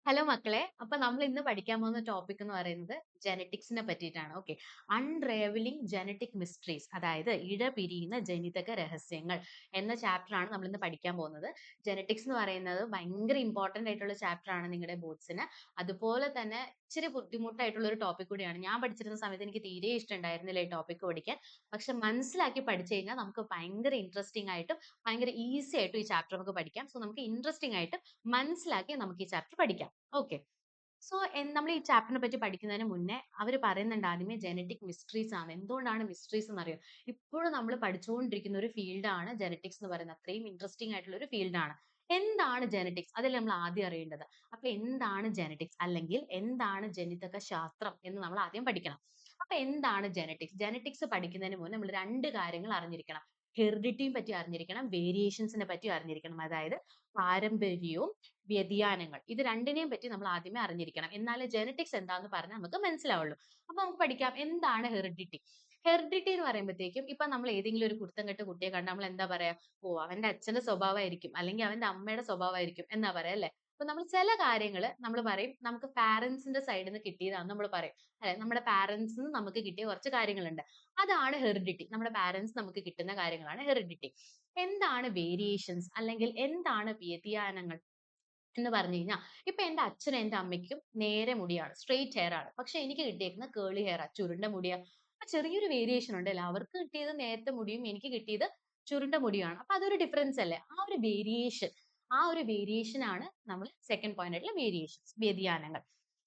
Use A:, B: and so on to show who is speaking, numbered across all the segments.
A: Hello മക്കളെ, അപ്പൊ നമ്മൾ ഇന്ന് പഠിക്കാൻ പോകുന്ന ടോപ്പിക് എന്ന് പറയുന്നത് ജനറ്റിക്സിനെ പറ്റിയിട്ടാണ്. ഓക്കെ, അൺറേവലിംഗ് ജനറ്റിക് മിസ്റ്ററീസ്, അതായത് ഇടപിരിയുന്ന ജനിതക രഹസ്യങ്ങൾ എന്ന ചാപ്റ്റർ ആണ് നമ്മൾ ഇന്ന് പഠിക്കാൻ പോകുന്നത്. ജനറ്റിക്സ് എന്ന് പറയുന്നത് ഭയങ്കര ഇമ്പോർട്ടന്റ് ആയിട്ടുള്ള ചാപ്റ്റർ ആണ് നിങ്ങളുടെ ബോർഡ്സിന്. അതുപോലെ തന്നെ ഇച്ചിരി ബുദ്ധിമുട്ടായിട്ടുള്ള ഒരു ടോപ്പിക് കൂടിയാണ്. ഞാൻ പഠിച്ചിരുന്ന സമയത്ത് എനിക്ക് തീരെ ഇഷ്ടമുണ്ടായിരുന്നില്ല ഈ ടോപ്പിക് പഠിക്കാൻ. പക്ഷെ മനസ്സിലാക്കി പഠിച്ചു കഴിഞ്ഞാൽ നമുക്ക് ഭയങ്കര ഇൻട്രസ്റ്റിംഗ് ആയിട്ടും ഭയങ്കര ഈസി ആയിട്ടും ഈ ചാപ്റ്റർ നമുക്ക് പഠിക്കാം. സോ നമുക്ക് ഇൻട്രസ്റ്റിംഗ് ആയിട്ട് മനസ്സിലാക്കി നമുക്ക് ഈ ചാപ്റ്റർ പഠിക്കാം. ഓക്കെ, സോ നമ്മൾ ഈ ചാപ്റ്ററിനെ പറ്റി പഠിക്കുന്നതിന് മുന്നേ അവർ പറയുന്നുണ്ട് ആദ്യമേ ജനറ്റിക് മിസ്റ്ററീസ് ആണ്. എന്തുകൊണ്ടാണ് മിസ്റ്ററീസ് എന്ന് അറിയോ? ഇപ്പോഴും നമ്മൾ പഠിച്ചുകൊണ്ടിരിക്കുന്ന ഒരു ഫീൽഡാണ് ജനറ്റിക്സ് എന്ന് പറയുന്നത്. അത്രയും ഇൻട്രസ്റ്റിംഗ് ആയിട്ടുള്ള ഒരു ഫീൽഡാണ്. എന്താണ് ജനറ്റിക്സ്? അതിൽ നമ്മൾ ആദ്യം അറിയേണ്ടത്. അപ്പൊ എന്താണ് ജനറ്റിക്സ് അല്ലെങ്കിൽ എന്താണ് ജനിതക ശാസ്ത്രം എന്ന് നമ്മൾ ആദ്യം പഠിക്കണം. അപ്പൊ എന്താണ് ജനറ്റിക്സ്? ജനറ്റിക്സ് പഠിക്കുന്നതിന് മുന്നേ നമ്മൾ രണ്ട് കാര്യങ്ങൾ അറിഞ്ഞിരിക്കണം. ഹെറിഡിറ്റിയെ പറ്റി അറിഞ്ഞിരിക്കണം, വേരിയേഷൻസിനെ പറ്റി അറിഞ്ഞിരിക്കണം. അതായത് പാരമ്പര്യവും വ്യതിയാനങ്ങൾ, ഇത് രണ്ടിനെയും പറ്റി നമ്മൾ ആദ്യമേ അറിഞ്ഞിരിക്കണം. എന്നാലേ ജനറ്റിക്സ് എന്താന്ന് പറഞ്ഞാൽ നമുക്ക് മനസ്സിലാവുള്ളൂ. അപ്പൊ നമുക്ക് പഠിക്കാം എന്താണ് ഹെറിഡിറ്റി. ഹെറിഡിറ്റി എന്ന് പറയുമ്പോഴത്തേക്കും ഇപ്പൊ നമ്മൾ ഏതെങ്കിലും ഒരു കുരുത്തം കെട്ട കുട്ടിയെ കണ്ടാൽ നമ്മൾ എന്താ പറയാ? ഓ, അവന്റെ അച്ഛന്റെ സ്വഭാവമായിരിക്കും അല്ലെങ്കിൽ അവന്റെ അമ്മയുടെ സ്വഭാവമായിരിക്കും എന്നാ പറയാ അല്ലെ? അപ്പൊ നമ്മൾ ചില കാര്യങ്ങൾ നമ്മൾ പറയും നമുക്ക് പാരന്റ്സിന്റെ സൈഡിൽ നിന്ന് കിട്ടിയതാന്ന് നമ്മൾ പറയും അല്ലെ? നമ്മുടെ പാരന്റ്സിൽ നിന്ന് നമുക്ക് കിട്ടിയ കുറച്ച് കാര്യങ്ങളുണ്ട്, അതാണ് ഹെറിഡിറ്റി. നമ്മുടെ പാരന്റ്സ് നമുക്ക് കിട്ടുന്ന കാര്യങ്ങളാണ് ഹെറിഡിറ്റി. എന്താണ് വേരിയേഷൻസ് അല്ലെങ്കിൽ എന്താണ് വ്യതിയാനങ്ങൾ എന്ന് പറഞ്ഞു കഴിഞ്ഞാൽ, ഇപ്പൊ എന്റെ അച്ഛനും എന്റെ അമ്മയ്ക്കും നേരെ മുടിയാണ്, സ്ട്രെയിറ്റ് ഹെയർ ആണ്. പക്ഷെ എനിക്ക് കിട്ടിയേക്കുന്ന കേളി ഹെയർ ആ, ചുരുണ്ട മുടിയാ. അപ്പൊ ചെറിയൊരു വേരിയേഷൻ ഉണ്ട് അല്ലെ? അവർക്ക് കിട്ടിയത് നേരത്തെ മുടിയും എനിക്ക് കിട്ടിയത് ചുരുണ്ട മുടിയാണ്. അപ്പൊ അതൊരു ഡിഫറൻസ് അല്ലേ? ആ ഒരു വേരിയേഷൻ ആണ് നമ്മൾ സെക്കൻഡ് പോയിന്റ് ആയിട്ടുള്ള വേരിയേഷൻസ്, വ്യതിയാനങ്ങൾ.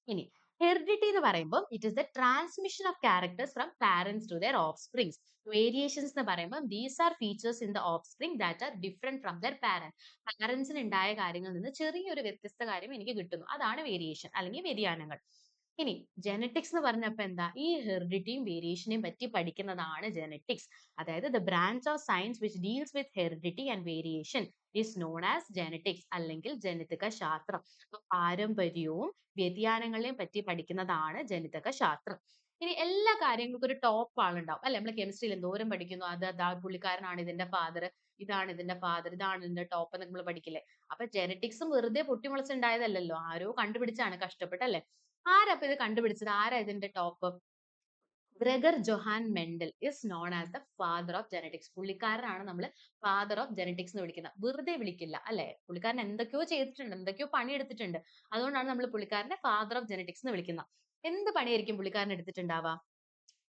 A: ഇനി ഹെറിഡിറ്റി എന്ന് പറയുമ്പോൾ it is the transmission of characters from parents to their offsprings. Variations എന്ന് പറയുമ്പോൾ these are features in the offspring that are different from their parent. പാരന്റ്സിന് ഉണ്ടായ കാര്യങ്ങളിൽ നിന്ന് ചെറിയൊരു വ്യത്യസ്ത കാര്യം എനിക്ക് കിട്ടുന്നു, അതാണ് വേരിയേഷൻ അല്ലെങ്കിൽ വ്യതിയാനങ്ങൾ. ഇനി ജനറ്റിക്സ് എന്ന് പറഞ്ഞപ്പോ എന്താ? ഈ ഹെറിഡിറ്റിയും വേരിയേഷനെയും പറ്റി പഠിക്കുന്നതാണ് ജനറ്റിക്സ്. അതായത് the branch of science which deals with heredity and variation is known as genetics അല്ലെങ്കിൽ ജനിതക ശാസ്ത്രം. അപ്പൊ പാരമ്പര്യവും വ്യതിയാനങ്ങളെയും പറ്റി പഠിക്കുന്നതാണ് ജനിതക ശാസ്ത്രം. ഇനി എല്ലാ കാര്യങ്ങൾക്കും ഒരു ടോപ്പ് ആളുണ്ടാവും അല്ലെ? നമ്മൾ കെമിസ്ട്രിയിൽ എന്തോരം പഠിക്കുന്നു, അത് അതാ പുള്ളിക്കാരനാണ് ഇതിന്റെ ഫാദർ, ഇതാണ് ഇതിന്റെ ഫാദർ, ഇതാണ് ഇതിന്റെ ടോപ്പ് എന്ന് നമ്മൾ പഠിക്കില്ലേ? അപ്പൊ ജനറ്റിക്സും വെറുതെ പൊട്ടിമുളച്ചുണ്ടായതല്ലല്ലോ, ആരോ കണ്ടുപിടിച്ചാണ് കഷ്ടപ്പെട്ടല്ലേ. ആരാ അപ്പൊ ഇത് കണ്ടുപിടിച്ചത്? ആരാ ഇതിന്റെ top? Gregor Johann Mendel is known as the father of genetics. പുള്ളിക്കാരനാണ് നമ്മൾ ഫാദർ ഓഫ് ജനറ്റിക്സ് എന്ന് വിളിക്കുന്നത്. വെറുതെ വിളിക്കില്ല അല്ലെ? പുള്ളിക്കാരൻ എന്തൊക്കെയോ ചെയ്തിട്ടുണ്ട്, എന്തൊക്കെയോ പണിയെടുത്തിട്ടുണ്ട്. അതുകൊണ്ടാണ് നമ്മൾ പുള്ളിക്കാരനെ ഫാദർ ഓഫ് ജനറ്റിക്സ് എന്ന് വിളിക്കുന്നത്. എന്ത് പണിയായിരിക്കും പുള്ളിക്കാരൻ എടുത്തിട്ടുണ്ടാവുക?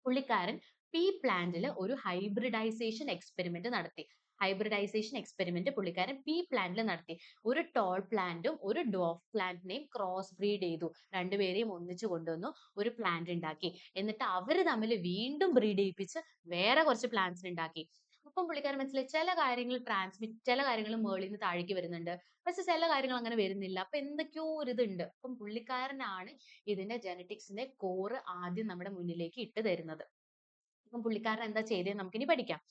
A: പുള്ളിക്കാരൻ പീ പ്ലാന്റിൽ ഒരു ഹൈബ്രിഡൈസേഷൻ എക്സ്പെരിമെന്റ് നടത്തി. ഹൈബ്രിഡൈസേഷൻ എക്സ്പെരിമെന്റ് പുള്ളിക്കാരൻ പീ പ്ലാന്റിൽ നടത്തി. ഒരു ടോൾ പ്ലാന്റും ഒരു ഡ്വാർഫ് പ്ലാന്റിനെയും ക്രോസ് ബ്രീഡ് ചെയ്തു. രണ്ടുപേരെയും ഒന്നിച്ചു കൊണ്ടുവന്നു ഒരു പ്ലാന്റ് ഉണ്ടാക്കി. എന്നിട്ട് അവര് തമ്മിൽ വീണ്ടും ബ്രീഡ് ചെയ്യിപ്പിച്ച് വേറെ കുറച്ച് പ്ലാന്റ്സിന് ഉണ്ടാക്കി. അപ്പം പുള്ളിക്കാരൻ മനസ്സിലായി ചില കാര്യങ്ങൾ മുകളിൽ നിന്ന് താഴേക്ക് വരുന്നുണ്ട്, പക്ഷെ ചില കാര്യങ്ങൾ അങ്ങനെ വരുന്നില്ല. അപ്പൊ എന്തൊക്കെയോ ഒരു ഇതുണ്ട്. അപ്പം പുള്ളിക്കാരനാണ് ഇതിന്റെ ജനറ്റിക്സിന്റെ കോറ് ആദ്യം നമ്മുടെ മുന്നിലേക്ക് ഇട്ട് തരുന്നത്. അപ്പം പുള്ളിക്കാരൻ എന്താ ചെയ്തത് നമുക്കിനി പഠിക്കാം.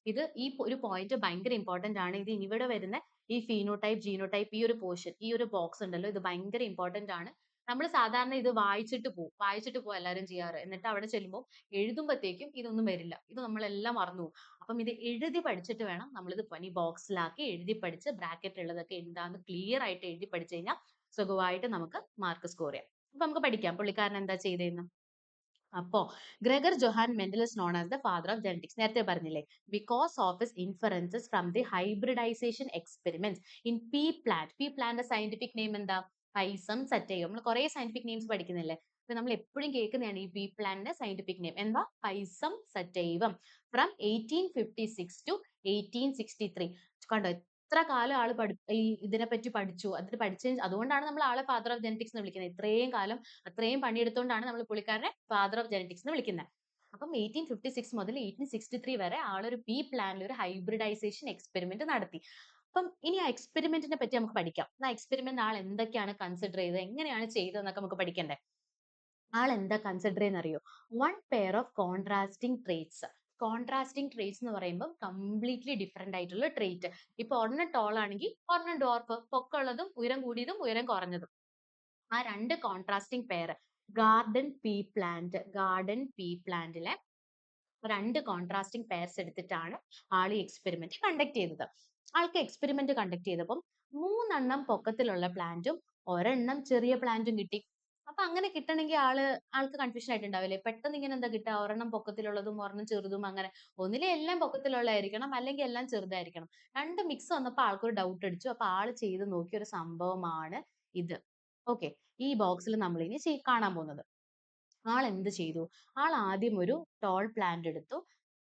A: ഇത് ഒരു പോയിന്റ് ഭയങ്കര ഇമ്പോർട്ടന്റ് ആണ്. ഇത് ഇവിടെ വരുന്ന ഈ ഫീനോടൈപ്പ് ജീനോടൈപ്പ് ഈ ഒരു പോർഷൻ, ഈ ഒരു ബോക്സ് ഉണ്ടല്ലോ, ഇത് ഭയങ്കര ഇമ്പോർട്ടന്റ് ആണ്. നമ്മൾ സാധാരണ ഇത് വായിച്ചിട്ട് പോകും എല്ലാവരും ചെയ്യാറ്. എന്നിട്ട് അവിടെ ചെല്ലുമ്പോൾ എഴുതുമ്പോഴത്തേക്കും ഇതൊന്നും വരില്ല, ഇത് നമ്മളെല്ലാം മറന്നു പോകും. അപ്പം ഇത് എഴുതി പഠിച്ചിട്ട് വേണം നമ്മളിത് ഈ ബോക്സിലാക്കി എഴുതി പഠിച്ച് ബ്രാക്കറ്റ് ഉള്ളതൊക്കെ എന്താന്ന് ക്ലിയർ ആയിട്ട് എഴുതി പഠിച്ചു കഴിഞ്ഞാൽ സുഖമായിട്ട് നമുക്ക് മാർക്ക് സ്കോർ ചെയ്യാം. അപ്പൊ നമുക്ക് പഠിക്കാം പുള്ളിക്കാരൻ എന്താ ചെയ്തതെന്ന്. അപ്പോ Gregor Johann Mendel is known as the father of genetics. നേരത്തെ പറഞ്ഞില്ലേ, because of his inferences from the hybridization experiments in pea plant. pea plant scientific name എന്താ? പൈസം സറ്റൈവം. നമ്മൾ കുറെ സയന്റിഫിക് നെയിംസ് പഠിക്കുന്നില്ലേ? അപ്പൊ നമ്മൾ എപ്പോഴും കേൾക്കുന്നതാണ് ഈ പീ പ്ലാന്റിന്റെ സയന്റിഫിക് നെയിം എന്താ? പൈസം സറ്റൈവം. From 1856 to 1863. കണ്ടോ, എത്ര കാലം ആള് ഈ ഇതിനെപ്പറ്റി പഠിച്ചു. അതുകൊണ്ടാണ് നമ്മൾ ആളെ ഫാദർ ഓഫ് ജെനറ്റിക്സ് എന്ന് വിളിക്കുന്നത്. ഇത്രയും കാലം അത്രയും പണിയെടുത്തുകൊണ്ടാണ് നമ്മൾ പുള്ളിക്കാരനെ ഫാദർ ഓഫ് ജെനറ്റിക്സ് എന്ന് വിളിക്കുന്നത്. അപ്പം 1856 മുതൽ 1863 വരെ ആളൊരു പീ പ്ലാന്റിൽ ഒരു ഹൈബ്രിഡൈസേഷൻ എക്സ്പെരിമെന്റ് നടത്തി. അപ്പം ഇനി ആ എക്സ്പെരിമെന്റിനെ പറ്റി നമുക്ക് പഠിക്കാം. ആ എക്സ്പെരിമെന്റ് ആൾ എന്തൊക്കെയാണ് കൺസിഡർ ചെയ്തത്, എങ്ങനെയാണ് ചെയ്തതെന്നൊക്കെ നമുക്ക് പഠിക്കണ്ടേ. ആൾ എന്താ കൺസിഡർ ചെയ്യുന്ന അറിയോ? One pair of contrasting traits. Contrasting traits എന്ന് പറയുമ്പോൾ കംപ്ലീറ്റ്ലി ഡിഫറെന്റ് ആയിട്ടുള്ള ട്രേറ്റ്. ഇപ്പൊ ഒരെണ്ണം ടോൾ ആണെങ്കിൽ ഒരെണ്ണം ഡോർഫ്, പൊക്കമുള്ളതും ഉയരം കൂടിയതും ഉയരം കുറഞ്ഞതും. ആ രണ്ട് കോൺട്രാസ്റ്റിംഗ് പെയർ ഗാർഡൻ പീ പ്ലാന്റിലെ രണ്ട് കോൺട്രാസ്റ്റിംഗ് പെയർസ് എടുത്തിട്ടാണ് ആൾ ഈ എക്സ്പെരിമെന്റ് കണ്ടക്ട് ചെയ്തത്. ആൾക്ക് എക്സ്പെരിമെന്റ് കണ്ടക്ട് ചെയ്തപ്പം 3 പൊക്കത്തിലുള്ള പ്ലാന്റും ഒരെണ്ണം ചെറിയ പ്ലാന്റും കിട്ടി. അപ്പൊ അങ്ങനെ കിട്ടണമെങ്കിൽ ആൾക്ക് കൺഫ്യൂഷൻ ആയിട്ടുണ്ടാവില്ലേ? പെട്ടെന്ന് ഇങ്ങനെ എന്താ കിട്ടുക? ഒരെണ്ണം പൊക്കത്തിലുള്ളതും ഒരെണ്ണം ചെറുതും അങ്ങനെ. ഒന്നിലെ എല്ലാം പൊക്കത്തിലുള്ളതായിരിക്കണം, അല്ലെങ്കിൽ എല്ലാം ചെറുതായിരിക്കണം. രണ്ട് മിക്സ് വന്നപ്പോൾ ആൾക്കൊരു ഡൗട്ട് അടിച്ചു. അപ്പൊ ആള് ചെയ്ത് നോക്കിയ ഒരു സംഭവമാണ് ഇത്. ഓക്കെ. ഈ ബോക്സിൽ നമ്മൾ ഇനി കാണാൻ പോകുന്നത്. ആൾ എന്ത് ചെയ്തു? ആൾ ആദ്യം ഒരു ടോൾ പ്ലാന്റ് എടുത്തു.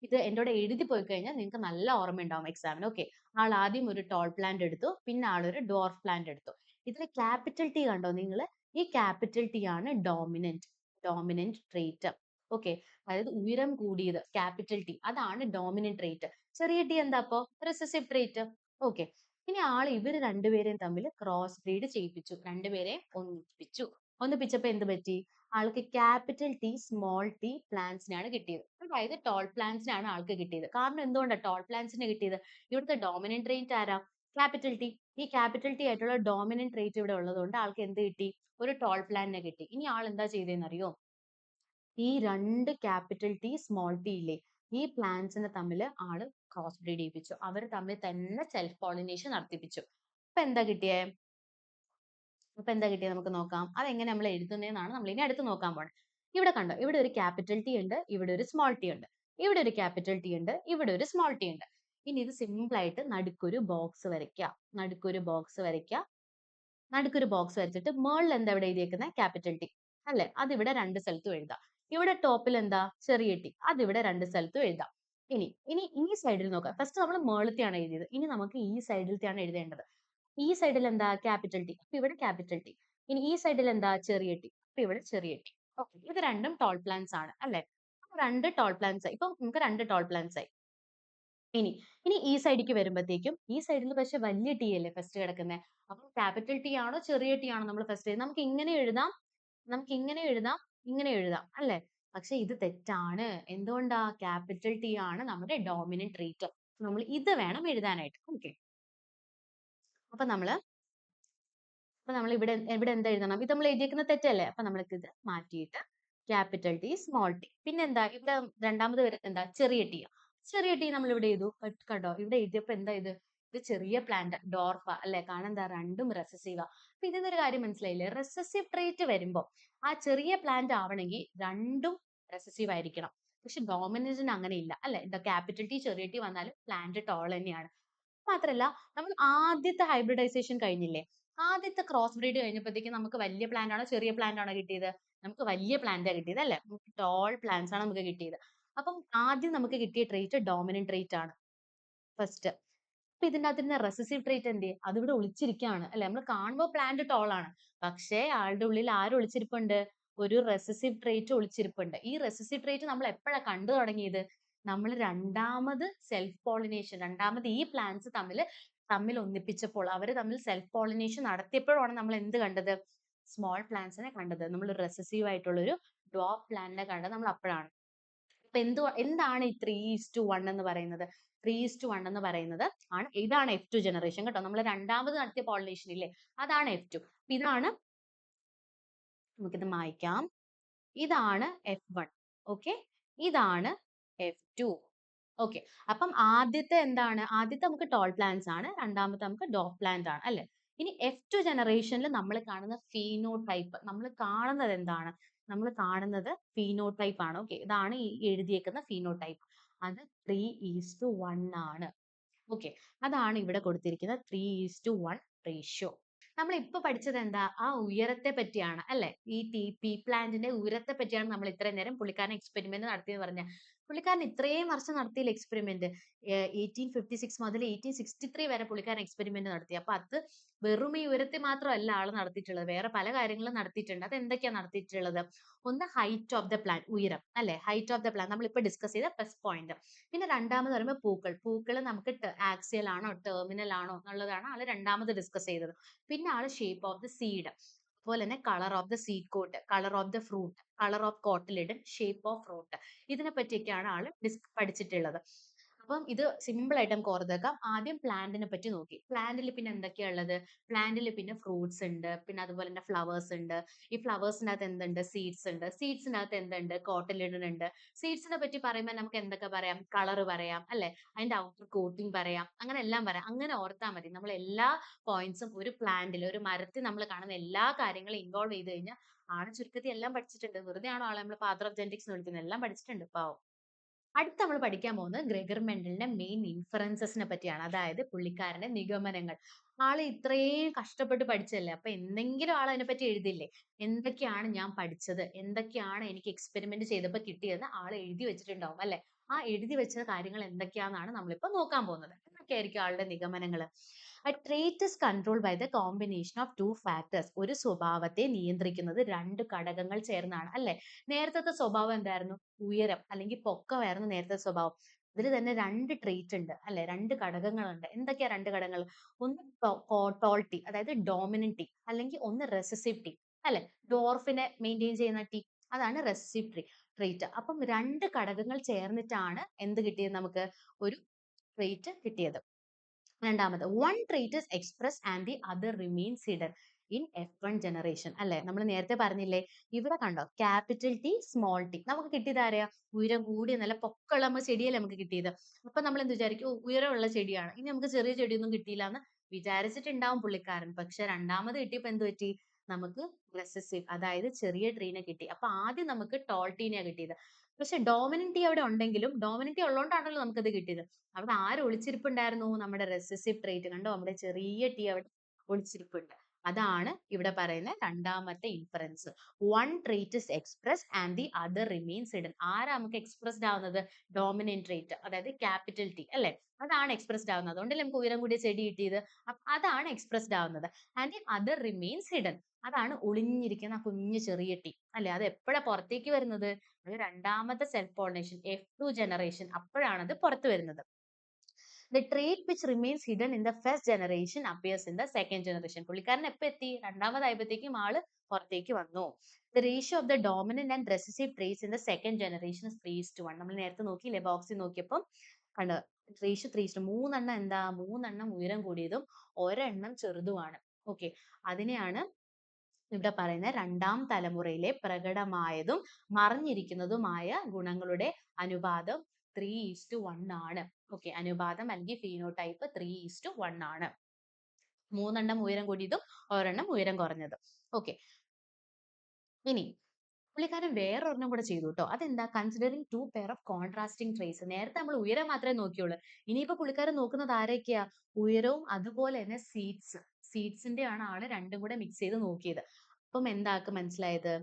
A: ഇത് എൻ്റെ കൂടെ എഴുതി പോയി കഴിഞ്ഞാൽ നിങ്ങൾക്ക് നല്ല ഓർമ്മയുണ്ടാവും എക്സാമിന്. ഓക്കെ. ആൾ ആദ്യം ഒരു ടോൾ പ്ലാന്റ് എടുത്തു. പിന്നെ ആൾ ഒരു ഡ്വാർഫ് പ്ലാന്റ് എടുത്തു. ഇതിൽ ക്യാപിറ്റൽ ടി കണ്ടോ നിങ്ങൾ? ഈ ക്യാപിറ്റൽ ടി ആണ് ഡോമിനന്റ് ട്രേറ്റ്. ഓക്കെ. അതായത് ഉയരം കൂടിയത് ക്യാപിറ്റൽ ടി, അതാണ് ഡോമിനന്റ് ട്രേറ്റ്. ചെറിയ ടി എന്താ അപ്പോ? Recessive trait. ഓക്കെ. ഇനി ഇവർ രണ്ടുപേരെയും തമ്മിൽ ക്രോസ് ബ്രീഡ് ചെയ്യിപ്പിച്ചു. രണ്ടുപേരെയും ഒന്നിപ്പിച്ചു. ഒന്നിപ്പിച്ചപ്പോൾ എന്ത് പറ്റി? ആൾക്ക് ക്യാപിറ്റൽ ടി സ്മോൾ ടി പ്ലാന്റ്സിനാണ് കിട്ടിയത്. അതായത് ടോൾ പ്ലാന്റ്സിനാണ് ആൾക്ക് കിട്ടിയത്. കാരണം എന്തുകൊണ്ടാണ് ടോൾ പ്ലാന്റ്സിന് കിട്ടിയത്? ഇവിടുത്തെ ഡോമിനന്റ് ട്രേറ്റ് ആരാ? Capital T. ഈ ക്യാപിറ്റൽ ടി ആയിട്ടുള്ള ഡോമിനന്റ് ട്രേറ്റ് ഇവിടെ ഉള്ളതുകൊണ്ട് ആൾക്ക് എന്ത് കിട്ടി? ഒരു ടോൾ പ്ലാന്റിനെ കിട്ടി. ഇനി ആൾ എന്താ ചെയ്തതെന്ന് അറിയോ? ഈ രണ്ട് ക്യാപിറ്റൽ ടി സ്മോൾ ടി ഇല്ലേ, ഈ പ്ലാന്റ്സിനെ തമ്മിൽ ആള് ക്രോസ് ബ്രീഡ് ചെയ്യിപ്പിച്ചു. അവർ തമ്മിൽ തന്നെ സെൽഫ് പോളിനേഷൻ നടത്തിപ്പിച്ചു. അപ്പൊ എന്താ കിട്ടിയേ? അപ്പൊ എന്താ കിട്ടിയത് നമുക്ക് നോക്കാം. അതെങ്ങനെ നമ്മൾ എഴുതുന്നതെന്നാണ് നമ്മൾ ഇനി അടുത്ത് നോക്കാൻ പോണത്. ഇവിടെ കണ്ടോ, ഇവിടെ ഒരു ക്യാപിറ്റൽ ടി ഉണ്ട്, ഇവിടെ ഒരു സ്മോൾ ടി ഉണ്ട്. ഇവിടെ ഒരു ക്യാപിറ്റൽ ടി ഉണ്ട്, ഇവിടെ ഒരു സ്മോൾ ടി ഉണ്ട്. ഇനി ഇത് സിമ്പിൾ ആയിട്ട് നടുക്കൊരു ബോക്സ് വരയ്ക്കുക. നടുക്കൊരു ബോക്സ് വരയ്ക്കുക. നടുക്കൊരു ബോക്സ് വരച്ചിട്ട് മേളിൽ എന്താ ഇവിടെ എഴുതിയേക്കുന്നത്? ക്യാപിറ്റൽ ടി അല്ലെ? അതിവിടെ രണ്ട് സ്ഥലത്തും എഴുതാം. ഇവിടെ ടോപ്പിൽ എന്താ? ചെറിയ ടി. അതിവിടെ രണ്ട് സ്ഥലത്തും എഴുതാം. ഇനി ഇനി ഈ സൈഡിൽ നോക്കാം. ഫസ്റ്റ് നമ്മൾ മേളത്തെയാണ് എഴുതിയത്. ഇനി നമുക്ക് ഈ സൈഡിലത്തെയാണ് എഴുതേണ്ടത്. ഈ സൈഡിൽ എന്താ? Capital T. അപ്പൊ ഇവിടെ ക്യാപിറ്റൽ ടി. ഇനി ഈ സൈഡിൽ എന്താ? ചെറിയ ടി. അപ്പൊ ഇവിടെ ചെറിയ ടി. ഓക്കെ. ഇത് രണ്ടും ടോൾ പ്ലാന്റ്സ് ആണ് അല്ലെ? രണ്ട് ടോൾ പ്ലാന്റ്സ് ആയി. ഇപ്പൊ നമുക്ക് രണ്ട് ടോൾ പ്ലാന്റ്സ് ആയി. ഇനി ഇനി ഈ സൈഡിലേക്ക് വരുമ്പോഴത്തേക്കും ഈ സൈഡിൽ പക്ഷെ വലിയ ടി അല്ലേ ഫസ്റ്റ് കിടക്കുന്നത്. അപ്പൊ ക്യാപിറ്റൽ ടി ആണോ ചെറിയ ടി ആണോ നമ്മൾ ഫസ്റ്റ് എഴുതുന്നത്? നമുക്ക് ഇങ്ങനെ എഴുതാം, നമുക്ക് ഇങ്ങനെ എഴുതാം, ഇങ്ങനെ എഴുതാം അല്ലെ? പക്ഷെ ഇത് തെറ്റാണ്. എന്തുകൊണ്ടാ? ക്യാപിറ്റൽ ടി ആണ് നമ്മുടെ ഡോമിനന്റ് ട്രേറ്റ്. നമ്മൾ ഇത് വേണം എഴുതാനായിട്ട്. ഓക്കെ. അപ്പൊ നമ്മള് ഇവിടെ ഇവിടെ എന്താ എഴുതണം? ഇത് നമ്മൾ എഴുതിയിരിക്കുന്നത് തെറ്റല്ലേ? അപ്പൊ നമ്മൾക്ക് ഇത് മാറ്റിയിട്ട് ക്യാപിറ്റൽ ടി സ്മോൾ ടി. പിന്നെ എന്താ ഇവിടെ രണ്ടാമത് വരുന്നത് എന്താ? ചെറിയ ടി. ചെറിയ ടി നമ്മൾ ഇവിടെ എഴുതു. കണ്ടോ ഇവിടെ എഴുതിയപ്പോ എന്താ ഇത്? ഇത് ചെറിയ പ്ലാന്റ് ഡോർഫ അല്ലെ? കാരണം എന്താ? രണ്ടും റെസസീവ. അപ്പൊ ഇതിന്നൊരു കാര്യം മനസ്സിലായില്ലേ? റെസസീവ് ട്രേറ്റ് വരുമ്പോ ആ ചെറിയ പ്ലാന്റ് ആവണമെങ്കിൽ രണ്ടും റെസസീവ് ആയിരിക്കണം. പക്ഷെ ഡോമിനന്റിന് അങ്ങനെ ഇല്ല അല്ലെ? ക്യാപിറ്റൽ ടി ചെറിയ ടി വന്നാലും പ്ലാന്റ് ടോൾ തന്നെയാണ്. മാത്രല്ല നമ്മൾ ആദ്യത്തെ ഹൈബ്രിഡൈസേഷൻ കഴിഞ്ഞില്ലേ? ആദ്യത്തെ ക്രോസ് ബ്രീഡ് കഴിഞ്ഞപ്പോഴത്തേക്കും നമുക്ക് വലിയ പ്ലാന്റ് ആണോ ചെറിയ പ്ലാന്റ് ആണോ കിട്ടിയത്? നമുക്ക് വലിയ പ്ലാന്റ് കിട്ടിയത് അല്ലേ? ടോൾ പ്ലാന്റ്സ് ആണ് നമുക്ക് കിട്ടിയത്. അപ്പം ആദ്യം നമുക്ക് കിട്ടിയ ട്രേറ്റ് ഡോമിനന്റ് ട്രേറ്റ് ആണ് ഫസ്റ്റ്. അപ്പൊ ഇതിന്റെ അകത്ത് ഇരുന്ന റെസസീവ് ട്രേറ്റ് എന്ത്? അതിവിടെ ഒളിച്ചിരിക്കുകയാണ് അല്ലെ? നമ്മൾ കാണുമ്പോൾ പ്ലാന്റ് ടോൾ ആണ്. പക്ഷേ ആളുടെ ഉള്ളിൽ ആര് ഒളിച്ചിരിപ്പുണ്ട്? ഒരു റെസസീവ് ട്രേറ്റ് ഒളിച്ചിരിപ്പുണ്ട്. ഈ റെസസീവ് ട്രേറ്റ് നമ്മൾ എപ്പോഴാണ് കണ്ടു തുടങ്ങിയത്? നമ്മൾ രണ്ടാമത് സെൽഫ് പോളിനേഷൻ, രണ്ടാമത് ഈ പ്ലാന്റ്സ് തമ്മിൽ ഒന്നിപ്പിച്ചപ്പോൾ, അവർ തമ്മിൽ സെൽഫ് പോളിനേഷൻ നടത്തിയപ്പോഴാണ് നമ്മൾ എന്ത് കണ്ടത്? സ്മോൾ പ്ലാന്റ്സിനെ കണ്ടത്. നമ്മൾ റെസസീവ് ആയിട്ടുള്ള ഒരു ഡ്വാർഫ് പ്ലാന്റിനെ കണ്ടത് നമ്മൾ അപ്പോഴാണ്. അപ്പൊ എന്താണ് ഈ 3:1 എന്ന് പറയുന്നത്? 3:1 എന്ന് പറയുന്നത് ഇതാണ് F2 ജനറേഷൻ കേട്ടോ. നമ്മൾ രണ്ടാമത് നടത്തിയ പോളിനേഷൻ ഇല്ലേ, അതാണ് F2. ഇതാണ്, നമുക്കിത് മായ്ക്കാം. ഇതാണ് F1. ഓക്കെ. ഇതാണ് F2. ഓക്കെ. അപ്പം ആദ്യത്തെ എന്താണ്? ആദ്യത്തെ നമുക്ക് ടോൾ പ്ലാന്റ്സ് ആണ്. രണ്ടാമത്തെ നമുക്ക് ഡോർഫ് പ്ലാന്റ് ആണ് അല്ലെ? ഇനി F2 ജനറേഷനിൽ നമ്മൾ കാണുന്ന ഫീനോടൈപ്പ്, നമ്മൾ കാണുന്നത് എന്താണ്? നമ്മൾ കാണുന്നത് ഫീനോടൈപ്പ് ആണ്. ഓക്കെ. ഇതാണ് ഈ എഴുതിയേക്കുന്ന ഫീനോടൈപ്പ്. അത് 3:1 ആണ്. ഓക്കെ. അതാണ് ഇവിടെ കൊടുത്തിരിക്കുന്ന 3:1 റേഷ്യോ. നമ്മൾ ഇപ്പൊ പഠിച്ചത് എന്താ? ആ ഉയരത്തെ പറ്റിയാണ് അല്ലെ? ഈ പീ പ്ലാന്റിന്റെ ഉയരത്തെ പറ്റിയാണ് നമ്മൾ ഇത്രയും നേരം പുള്ളിക്കാരൻ എക്സ്പെരിമെന്റ് നടത്തിയെന്ന് പറഞ്ഞ. പുള്ളിക്കാരൻ ഇത്രയും വർഷം നടത്തിയില്ല എക്സ്പെരിമെന്റ്. 1856 മുതൽ 1863 വരെ പുള്ളിക്കാരൻ എക്സ്പെരിമെന്റ് നടത്തി. അപ്പൊ അത് വെറും ഈ ഉയരത്തെ മാത്രമല്ല ആള് നടത്തിയിട്ടുള്ളത്. വേറെ പല കാര്യങ്ങളും നടത്തിയിട്ടുണ്ട്. അത് എന്തൊക്കെയാ നടത്തിയിട്ടുള്ളത്? ഒന്ന് ഹൈറ്റ് ഓഫ് ദ പ്ലാന്റ്, ഉയരം അല്ലെ? ഹൈറ്റ് ഓഫ് ദ പ്ലാന്റ് നമ്മൾ ഇപ്പൊ ഡിസ്കസ് ചെയ്ത പ്ലസ് പോയിന്റ്. പിന്നെ രണ്ടാമത് പറയുമ്പോൾ പൂക്കൾ നമുക്ക് ആക്സിയൽ ആണോ ടെർമിനൽ ആണോ എന്നുള്ളതാണ് ആള് രണ്ടാമത് ഡിസ്കസ് ചെയ്തത്. പിന്നെ ആള് ഷേപ്പ് ഓഫ് ദ സീഡ്, അതുപോലെ തന്നെ colour of the seed coat, colour of the fruit, colour of cotyledon, shape of fruit, ഇതിനെ പറ്റിയൊക്കെയാണ് ആള് പഠിച്ചിട്ടുള്ളത്. അപ്പം ഇത് സിമ്പിൾ ആയിട്ട് നമുക്ക് ഓർത്തേക്കാം. ആദ്യം പ്ലാന്റിനെ പറ്റി നോക്കി. പ്ലാന്റിൽ പിന്നെ എന്തൊക്കെയാ ഉള്ളത്? പ്ലാന്റിൽ പിന്നെ ഫ്രൂട്ട്സ് ഉണ്ട്. പിന്നെ അതുപോലെ തന്നെ ഫ്ലവേഴ്സ് ഉണ്ട്. ഈ ഫ്ലവേഴ്സിനകത്ത് എന്തുണ്ട്? സീഡ്സ് ഉണ്ട്. സീഡ്സിനകത്ത് എന്തുണ്ട്? കോട്ടിലിഡൻ ഉണ്ട്. സീഡ്സിനെ പറ്റി പറയുമ്പോൾ നമുക്ക് എന്തൊക്കെ പറയാം? കളർ പറയാം അല്ലെ? അതിന്റെ ഔട്ടർ കോട്ടിംഗ് പറയാം. അങ്ങനെ എല്ലാം പറയാം. അങ്ങനെ ഓർത്താൽ മതി. നമ്മൾ എല്ലാ പോയിന്റ്സും ഒരു പ്ലാന്റിൽ ഒരു മരത്തിൽ നമ്മൾ കാണുന്ന എല്ലാ കാര്യങ്ങളും ഇൻവോൾവ് ചെയ്ത് കഴിഞ്ഞാൽ ആള് ചുരുക്കത്തിൽ എല്ലാം പഠിച്ചിട്ടുണ്ട്. വെറുതെ ആണോ ആളെ നമ്മൾ ഫാദർ ഓഫ് ജെനറ്റിക്സ് എന്ന് വിളിക്കുന്നത്? എല്ലാം പഠിച്ചിട്ടുണ്ട് പാവം. അടുത്ത നമ്മൾ പഠിക്കാൻ പോകുന്നത് ഗ്രെഗർ മെന്റലിന്റെ മെയിൻ ഇൻഫറൻസസിനെ പറ്റിയാണ്. അതായത് പുള്ളിക്കാരന്റെ നിഗമനങ്ങൾ. ആള് ഇത്രയും കഷ്ടപ്പെട്ട് പഠിച്ചതല്ലേ. അപ്പൊ എന്തെങ്കിലും ആൾ അതിനെപ്പറ്റി എഴുതില്ലേ? എന്തൊക്കെയാണ് ഞാൻ പഠിച്ചത്? എന്തൊക്കെയാണ് എനിക്ക് എക്സ്പെരിമെന്റ് ചെയ്തപ്പോൾ കിട്ടിയതെന്ന് ആള് എഴുതി വെച്ചിട്ടുണ്ടാവും അല്ലെ? ആ എഴുതി വെച്ച കാര്യങ്ങൾ എന്തൊക്കെയാണെന്നാണ് നമ്മളിപ്പോ നോക്കാൻ പോകുന്നത്. എന്തൊക്കെയായിരിക്കും ആളുടെ നിഗമനങ്ങൾ? A trait is controlled by the combination of two factors. ഒരു സ്വഭാവത്തെ നിയന്ത്രിക്കുന്നത് രണ്ട് ഘടകങ്ങൾ ചേർന്നാണ് അല്ലെ? നേരത്തെ സ്വഭാവം എന്തായിരുന്നു? ഉയരം അല്ലെങ്കിൽ പൊക്കമായിരുന്നു നേരത്തെ സ്വഭാവം. ഇതിൽ തന്നെ രണ്ട് ട്രെയ്റ്റ് ഉണ്ട് അല്ലെ? രണ്ട് ഘടകങ്ങളുണ്ട്. എന്തൊക്കെയാ രണ്ട് ഘടകങ്ങൾ? ഒന്ന് ടോൾട്ടി അതായത് ഡോമിനന്റ് ടി അല്ലെങ്കിൽ ഒന്ന് റെസസീവ് ടി അല്ലെ? ഡോർഫിനെ മെയിൻറ്റെയിൻ ചെയ്യുന്ന ടി അതാണ് റെസസീവ് ട്രെയ്റ്റ്. അപ്പം രണ്ട് ഘടകങ്ങൾ ചേർന്നിട്ടാണ് എന്ത് കിട്ടിയത് നമുക്ക്? ഒരു ട്രെയ്റ്റ് കിട്ടിയത്. രണ്ടാമത് one trait is expressed and the other remains hidden in F1 generation അല്ലെ? നമ്മൾ നേരത്തെ പറഞ്ഞില്ലേ? ഇവിടെ കണ്ടോ? ക്യാപിറ്റൽ ടി സ്മോൾ ടി നമുക്ക് കിട്ടിയത് ആരെയാ? ഉയരം കൂടിയ നല്ല പൊക്കമുള്ള ചെടിയല്ലേ നമുക്ക് കിട്ടിയത്. അപ്പൊ നമ്മൾ എന്ത് വിചാരിക്കും? ഉയരമുള്ള ചെടിയാണ്, ഇനി നമുക്ക് ചെറിയ ചെടിയൊന്നും കിട്ടിയില്ല എന്ന് വിചാരിച്ചിട്ടുണ്ടാവും പുള്ളിക്കാരൻ. പക്ഷെ രണ്ടാമത് കിട്ടിയപ്പോ എന്ത് പറ്റി? നമുക്ക് റെസസീവ് അതായത് ചെറിയ ട്രീനെ കിട്ടി. അപ്പൊ ആദ്യം നമുക്ക് ടോൾ ടീനെയാ കിട്ടിയത്. പക്ഷെ ഡോമിനന്റ് ടി അവിടെ ഉണ്ടെങ്കിലും ഡോമിനന്റ് ടി ഉള്ളതുകൊണ്ടാണല്ലോ നമുക്കത് കിട്ടിയത്. അവിടെ ആര് ഒളിച്ചിരിപ്പുണ്ടായിരുന്നു? നമ്മുടെ റെസസീവ് ട്രെയ്റ്റ്. കണ്ടോ? നമ്മുടെ ചെറിയ ടി അവിടെ ഒളിച്ചിരിപ്പുണ്ട്. അതാണ് ഇവിടെ പറയുന്ന രണ്ടാമത്തെ inference. One trait is expressed and the other remains hidden. ആരാ നമുക്ക് എക്സ്പ്രസ്ഡ് ആവുന്നത്? ഡോമിനന്റ് ട്രെയ്റ്റ് അതായത് ക്യാപിറ്റൽ ടി അല്ലെ? അതാണ് എക്സ്പ്രസ്ഡ് ആവുന്നത്. അതുകൊണ്ടല്ലേ നമുക്ക് ഉയരം കൂടിയ ചെടി കിട്ടിയത്. അതാണ് എക്സ്പ്രസ്ഡ് ആവുന്നത്. And the other remains hidden. അതാണ് ഒളിഞ്ഞിരിക്കുന്ന ആ കുഞ്ഞു ചെറിയ ടി അല്ലെ? അത് എപ്പോഴാ പുറത്തേക്ക് വരുന്നത്? അത് രണ്ടാമത്തെ സെൽഫ് പോളിനേഷൻ F2 ജനറേഷൻ അപ്പോഴാണ് അത് പുറത്തു വരുന്നത്. The trait which remains hidden in the first generation appears in the second generation. പുള്ളിക്കാരൻ എപ്പോ എത്തി? രണ്ടാമതായപ്പോഴത്തേക്കും ആള് പുറത്തേക്ക് വന്നു. The ratio of the dominant and recessive traits in the second generation is 3:1. നമ്മൾ നേരത്തെ നോക്കിയില്ലേ? ബോക്സിൽ നോക്കിയപ്പോൾ കണ്ടോ? റേഷ്യോ 3:1. മൂന്നെണ്ണം എന്താ? മൂന്നെണ്ണം ഉയരം കൂടിയതും ഒരെണ്ണം ചെറുതുമാണ്. ഓക്കെ, അതിനെയാണ് ഇവിടെ പറയുന്ന രണ്ടാം തലമുറയിലെ പ്രകടമായതും മറഞ്ഞിരിക്കുന്നതുമായ ഗുണങ്ങളുടെ അനുപാതം 3:1 ആണ്. ഓക്കെ, അനുപാതം അല്ലെങ്കിൽ ഫീനോടൈപ്പ് 3:1 ആണ്. മൂന്നെണ്ണം ഉയരം കൂടിയതും ഒരെണ്ണം ഉയരം കുറഞ്ഞതും. ഓക്കെ, ഇനി പുള്ളിക്കാരൻ വേറൊരെണ്ണം കൂടെ ചെയ്തു കേട്ടോ. അതെന്താ? Considering two pair of contrasting trace. നേരത്തെ നമ്മൾ ഉയരം മാത്രമേ നോക്കിയുള്ളൂ. ഇനിയിപ്പോ പുള്ളിക്കാരൻ നോക്കുന്നത് ആരൊക്കെയാ? ഉയരവും അതുപോലെ തന്നെ സീഡ്സിന്റെ ആണ് ആള് രണ്ടും കൂടെ മിക്സ് ചെയ്ത് നോക്കിയത്. അപ്പം എന്താക്ക് മനസ്സിലായത്?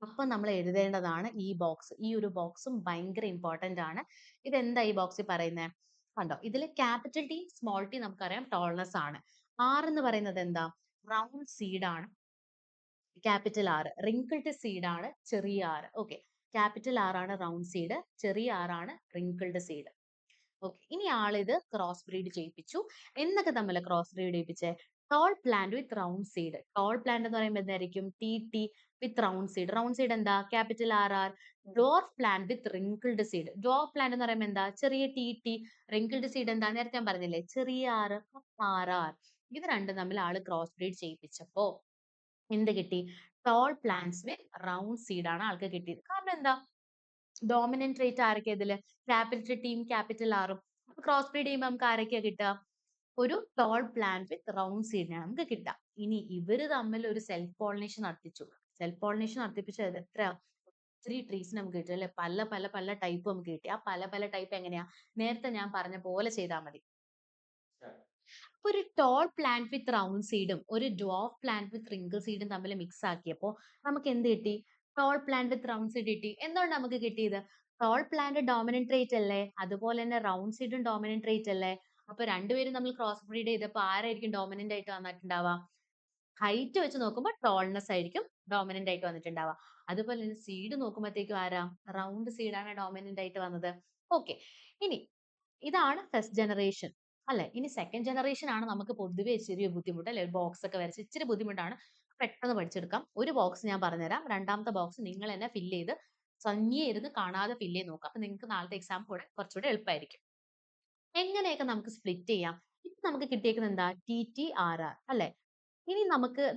A: അപ്പം നമ്മൾ എഴുതേണ്ടതാണ് ഈ ബോക്സ്. ഈ ഒരു ബോക്സും ഭയങ്കര ഇമ്പോർട്ടന്റ് ആണ്. ഇതെന്താ ഈ ബോക്സിൽ പറയുന്നത്? കണ്ടോ? ഇതിൽ ക്യാപിറ്റൽ ടി സ്മോൾ ടി നമുക്കറിയാം ടോൾനെസ് ആണ്. ആർ എന്ന് പറയുന്നത് എന്താ? റൗണ്ട് സീഡ് ആണ്. Capital R. റിങ്കിൾഡ് സീഡ് ആണ് ചെറിയ ആർ. ഓക്കെ, ക്യാപിറ്റൽ ആർ ആണ് റൗണ്ട് സീഡ്, ചെറിയ ആർ ആണ് റിങ്കിൾഡ് സീഡ്. ഓക്കെ, ഇനി ആളിത് ക്രോസ് ബ്രീഡ് ചെയ്യിപ്പിച്ചു. എന്നൊക്കെ തമ്മിൽ ക്രോസ് ബ്രീഡ് ചെയ്യിപ്പിച്ചേ? Tall plant with round seed. Tall plant എന്ന് പറയുമ്പോൾ എന്തായിരിക്കും? T T with round seed. Round seed എന്താ? Capital R R. Dwarf plant വിത്ത് റിങ്കിൾഡ് സീഡ്. ഡ്വാർഫ് പ്ലാന്റ് എന്ന് പറയുമ്പോൾ എന്താ? ചെറിയ ടി ടി. റിങ്കിൾഡ് സീഡ് എന്താ? നേരത്തെ ഞാൻ പറഞ്ഞില്ലേ? ചെറിയ ആർ ആർ ആർ. ഇത് രണ്ടും തമ്മിൽ ആള് ക്രോസ് ബ്രീഡ് ചെയ്യിപ്പിച്ചപ്പോ എന്ത് കിട്ടി? ടോൾ പ്ലാന്റ്സ് വിത്ത് റൗണ്ട് സീഡ് ആണ് ആൾക്ക് കിട്ടിയത്. കാരണം എന്താ? ഡോമിനന്റ് ട്രേറ്റ് ആരൊക്കെയാ ഇതില്? ക്യാപിറ്റൽ ടിയും ക്യാപിറ്റൽ ആറും. ക്രോസ് ബ്രീഡ് ചെയ്യുമ്പോൾ നമുക്ക് ആരൊക്കെയാ കിട്ടുക? ഒരു ടോൾ പ്ലാന്റ് വിത്ത് റൗണ്ട് സീഡിനാണ് നമുക്ക് കിട്ടുക. ഇനി ഇവര് തമ്മിൽ ഒരു സെൽഫ് പോളിനേഷൻ നടത്തിച്ചു. സെൽഫ് പോളിനേഷൻ നടത്തിപ്പിച്ചത് എത്ര? ഒത്തിരി ട്രീസ് നമുക്ക് കിട്ടും അല്ലെ? പല പല പല ടൈപ്പ് നമുക്ക് കിട്ടി. ആ പല പല ടൈപ്പ് എങ്ങനെയാ? നേരത്തെ ഞാൻ പറഞ്ഞ പോലെ ചെയ്താൽ മതി. അപ്പൊ ഒരു ടോൾ പ്ലാന്റ് വിത്ത് റൗണ്ട് സീഡും ഒരു ഡ്വാർഫ് പ്ലാന്റ് വിത്ത് റിങ്കിൾ സീഡും തമ്മിൽ മിക്സ് ആക്കിയപ്പോൾ നമുക്ക് എന്ത് കിട്ടി? Toll plant with round seed കിട്ടി. എന്തുകൊണ്ട് നമുക്ക് കിട്ടിയത്? ടോൾ പ്ലാന്റ് ഡോമിനന്റ് ട്രേറ്റ് അല്ലേ? അതുപോലെ തന്നെ റൗണ്ട് സീഡും ഡോമിനന്റ് ട്രേറ്റ് അല്ലേ? അപ്പൊ രണ്ടുപേരും നമ്മൾ ക്രോസ് ബ്രീഡ് ചെയ്തപ്പോൾ ആരായിരിക്കും ഡോമിനന്റ് ആയിട്ട് വന്നിട്ടുണ്ടാവുക? ഹൈറ്റ് വെച്ച് നോക്കുമ്പോൾ ടോൾനെസ് ആയിരിക്കും ഡോമിനന്റ് ആയിട്ട് വന്നിട്ടുണ്ടാവുക. അതുപോലെ തന്നെ സീഡ് നോക്കുമ്പോഴത്തേക്കും ആരാ? റൗണ്ട് സീഡാണ് ഡോമിനന്റ് ആയിട്ട് വന്നത്. ഓക്കെ, ഇനി ഇതാണ് ഫസ്റ്റ് ജനറേഷൻ അല്ലെ? ഇനി സെക്കൻഡ് ജനറേഷൻ ആണ് നമുക്ക് പൊതുവെ ഇച്ചിരി ബുദ്ധിമുട്ട് അല്ലെ? ഒരു ബോക്സ് ഒക്കെ വരച്ച് ഇച്ചിരി ബുദ്ധിമുട്ടാണ്. പെട്ടെന്ന് പഠിച്ചെടുക്കാം. ഒരു ബോക്സ് ഞാൻ പറഞ്ഞുതരാം. രണ്ടാമത്തെ ബോക്സ് നിങ്ങൾ തന്നെ ഫില്ല് ചെയ്ത് തനിയെ ഇരുന്ന് കാണാതെ ഫില്ല് ചെയ്ത് നോക്കാം. അപ്പൊ നിങ്ങൾക്ക് നാളത്തെ എക്സാം കൂടെ കുറച്ചുകൂടെ എളുപ്പമായിരിക്കും. എങ്ങനെയൊക്കെ നമുക്ക് സ്പ്ലിറ്റ് ചെയ്യാം? ഇപ്പൊ നമുക്ക് കിട്ടിയേക്കുന്നത് എന്താ? TTRR അല്ലെ? ഇനി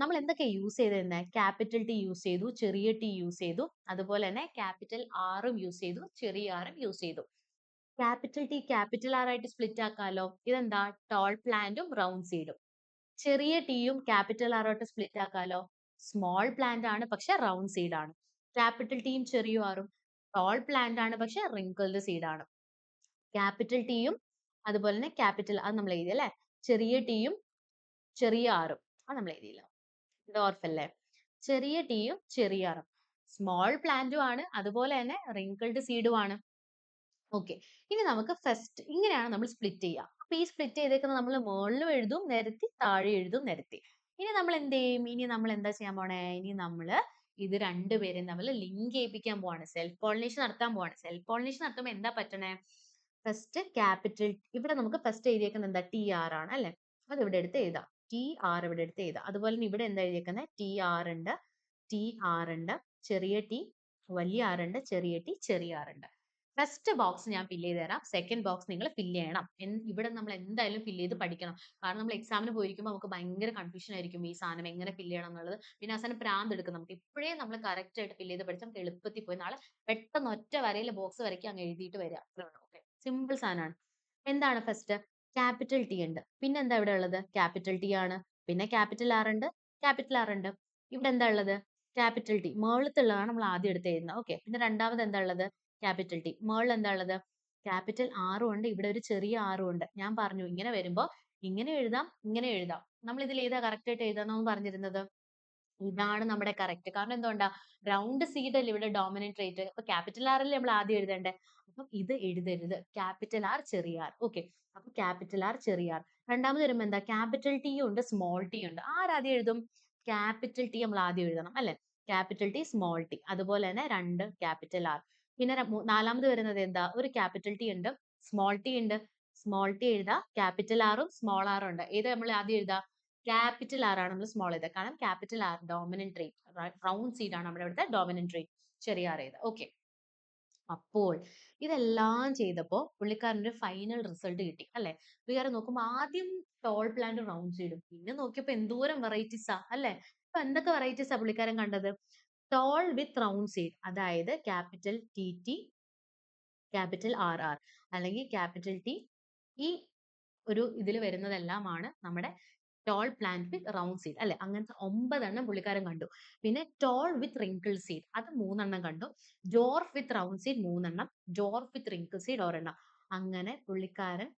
A: നമ്മൾ എന്തൊക്കെയാ യൂസ് ചെയ്തിരുന്നെ? ക്യാപിറ്റൽ ടി യൂസ് ചെയ്തു, ചെറിയ ടി യൂസ് ചെയ്തു, അതുപോലെ തന്നെ ക്യാപിറ്റൽ ആറും യൂസ് ചെയ്തു, ചെറിയ ആറും യൂസ് ചെയ്തു. ക്യാപിറ്റൽ ടി ക്യാപിറ്റൽ ആർ ആയിട്ട് സ്പ്ലിറ്റ് ആക്കാലോ. ഇതെന്താ? ടോൾ പ്ലാന്റും റൗണ്ട് സീഡും. ചെറിയ ടിയും ക്യാപിറ്റൽ ആർ ആയിട്ട് സ്പ്ലിറ്റ് ആക്കാലോ. സ്മോൾ പ്ലാന്റ് ആണ് പക്ഷെ റൗണ്ട് സീഡ് ആണ്. ക്യാപിറ്റൽ ടിയും ചെറിയ ആറും ടോൾ പ്ലാന്റ് ആണ് പക്ഷെ റിങ്കിൾഡ് സീഡ് ആണ്. ക്യാപിറ്റൽ ടിയും അതുപോലെ തന്നെ ക്യാപിറ്റൽ അത് നമ്മൾ എഴുതി അല്ലേ? ചെറിയ ടിയും ചെറിയ ആറും അത് നമ്മൾ എഴുതിയില്ല. ഇത് ഓർഫല്ലേ? ചെറിയ ടിയും ചെറിയ ആറും സ്മോൾ പ്ലാന്റും ആണ് അതുപോലെ തന്നെ റിങ്കിൾഡ് സീഡും ആണ്. ഓക്കെ. ഇനി നമുക്ക് ഫസ്റ്റ് ഇങ്ങനെയാണ് നമ്മൾ സ്പ്ലിറ്റ് ചെയ്യുക. അപ്പൊ ഈ സ്പ്ലിറ്റ് ചെയ്തേക്കുന്നത് നമ്മൾ മുകളിലും എഴുതും നിരത്തി, താഴെ എഴുതും നിരത്തി. ഇനി നമ്മൾ എന്ത് ചെയ്യും? ഇനി നമ്മൾ എന്താ ചെയ്യാൻ പോണേ? ഇനി നമ്മൾ ഇത് രണ്ടുപേരെയും തമ്മിൽ ലിങ്ക് ചെയ്യിപ്പിക്കാൻ പോവാണ്. സെൽഫ് പോളിനേഷൻ നടത്താൻ പോവാണ്. സെൽഫ് പോളിനേഷൻ നടത്തുമ്പോൾ എന്താ പറ്റണേ? ഫസ്റ്റ് ക്യാപിറ്റൽ ഇവിടെ നമുക്ക് ഫസ്റ്റ് എഴുതിയേക്കുന്നത് എന്താ? TR ആണ് അല്ലെ? അത് ഇവിടെ എടുത്ത് എഴുതാം. TR ഇവിടെ എടുത്ത് എഴുതാം. അതുപോലെ തന്നെ ഇവിടെ എന്താ എഴുതിയേക്കുന്നത്? TR ഉണ്ട്, TR ഉണ്ട്, ചെറിയ ടി, വലിയ ആർ ഉണ്ട്, ചെറിയ ടി, ചെറിയ ആർ ഉണ്ട്. ഫസ്റ്റ് ബോക്സ് ഞാൻ ഫില്ല് ചെയ്ത് തരാം. സെക്കൻഡ് ബോക്സ് നിങ്ങൾ ഫില്ല് ചെയ്യണം. ഇവിടെ നമ്മൾ എന്തായാലും ഫില്ല് ചെയ്ത് പഠിക്കണം. കാരണം നമ്മൾ എക്സാമിന് പോയിരിക്കുമ്പോൾ നമുക്ക് ഭയങ്കര കൺഫ്യൂഷൻ ആയിരിക്കും ഈ സാധനം എങ്ങനെ ഫില്ല് ചെയ്യണം എന്നുള്ളത്. പിന്നെ അവസാനം പ്രാന്ത് എടുക്കും നമുക്ക്. ഇപ്പോഴേ നമ്മൾ കറക്റ്റ് ആയിട്ട് ഫില്ല് ചെയ്ത് പഠിച്ചാൽ നമുക്ക് എളുപ്പത്തിൽ പോയി നാളെ പെട്ടെന്ന് ഒറ്റ വരയിൽ ബോക്സ് വരയ്ക്ക് അങ്ങ് എഴുതിയിട്ട് വരിക. ഓക്കെ, സിമ്പിൾ സാധനമാണ്. എന്താണ് ഫസ്റ്റ്? ക്യാപിറ്റൽ ടി ഉണ്ട്. പിന്നെ എന്താ ഇവിടെ ഉള്ളത്? ക്യാപിറ്റൽ ടി ആണ്. പിന്നെ ക്യാപിറ്റൽ ആർ ഉണ്ട്, ക്യാപിറ്റൽ ആർ ഉണ്ട്. ഇവിടെ എന്താ ഉള്ളത്? Capital T. മുകളിലത്തുള്ളതാണ് നമ്മൾ ആദ്യം എടുത്ത് എഴുതുന്നത്. ഓക്കെ. പിന്നെ രണ്ടാമത് എന്താ ഉള്ളത്? Capital T. മുകളിൽ എന്താ ഉള്ളത്? ക്യാപിറ്റൽ ആറും ഉണ്ട്. ഇവിടെ ഒരു ചെറിയ ആറും ഉണ്ട്. ഞാൻ പറഞ്ഞു ഇങ്ങനെ വരുമ്പോ ഇങ്ങനെ എഴുതാം, ഇങ്ങനെ എഴുതാം. നമ്മൾ ഇതിൽ ഏതാ കറക്റ്റ് ആയിട്ട് എഴുതാമെന്ന് പറഞ്ഞിരുന്നത്? ഇതാണ് നമ്മുടെ കറക്റ്റ്. കാരണം എന്തുകൊണ്ടാ? റൗണ്ട് സീഡ് അല്ലേ ഇവിടെ ഡോമിനന്റ് ട്രേറ്റ്. അപ്പൊ ക്യാപിറ്റൽ ആർ അല്ലേ നമ്മൾ ആദ്യം എഴുതേണ്ടേ? അപ്പൊ ഇത് എഴുതരുത്. ക്യാപിറ്റൽ ആർ ചെറിയ ആർ. ഓക്കെ. അപ്പൊ ക്യാപിറ്റൽ ആർ ചെറിയ ആർ. രണ്ടാമത് വരുമ്പോ എന്താ? ക്യാപിറ്റൽ ടി ഉണ്ട്, സ്മോൾ ടി ഉണ്ട്. ആരാദ്യം എഴുതും? ക്യാപിറ്റൽ ടി നമ്മൾ ആദ്യം എഴുതണം അല്ലെ? Capital T, small T. അതുപോലെ തന്നെ രണ്ട് ക്യാപിറ്റൽ ആർ. പിന്നെ നാലാമത് വരുന്നത് എന്താ? ഒരു ക്യാപിറ്റൽ ടി ഉണ്ട്, സ്മോൾ ടി ഉണ്ട്. സ്മോൾ ടി എഴുതാ, ക്യാപിറ്റൽ ആറും സ്മോൾ ആറും ഉണ്ട്. ഏത് നമ്മൾ ആദ്യം എഴുതാ? ക്യാപിറ്റൽ ആർ ആണ് നമ്മൾ സ്മോൾ ചെയ്തത്. കാരണം capital R dominant trait, round seed ആണ് നമ്മുടെ ഇവിടുത്തെ ഡോമിനന്റ് ട്രേറ്റ്. ചെറിയ ആർ ചെയ്ത്. ഓക്കെ. അപ്പോൾ ഇതെല്ലാം ചെയ്തപ്പോൾ പുള്ളിക്കാരൻ്റെ ഫൈനൽ റിസൾട്ട് കിട്ടി അല്ലെ? പുള്ളിക്കാരൻ നോക്കുമ്പോൾ ആദ്യം ടോൾ പ്ലാന്റ് റൗണ്ട് സീഡും പിന്നെ നോക്കിയപ്പോൾ എന്തോരം വെറൈറ്റീസാ അല്ലെ? അപ്പൊ എന്തൊക്കെ വെറൈറ്റീസാ പുള്ളിക്കാരൻ കണ്ടത്? ടോൾ വിത്ത് റൗണ്ട് സീഡ്, അതായത് capital T T, capital R R, അല്ലെങ്കിൽ ക്യാപിറ്റൽ ടി, ഈ ഒരു ഇതിൽ വരുന്നതെല്ലാമാണ് നമ്മുടെ tall plant with round seed അല്ലെ? അങ്ങനത്തെ 9 എണ്ണം പുള്ളിക്കാരൻ കണ്ടു. പിന്നെ ടോൾ വിത്ത് റിങ്കിൾ സീഡ് അത് 3 എണ്ണം കണ്ടു. ഡ്വാർഫ് വിത്ത് റൗണ്ട് സീഡ് 3 എണ്ണം, ഡ്വാർഫ് വിത്ത് റിങ്കിൾ സീഡ് ഒരെണ്ണം. അങ്ങനെ പുള്ളിക്കാരൻ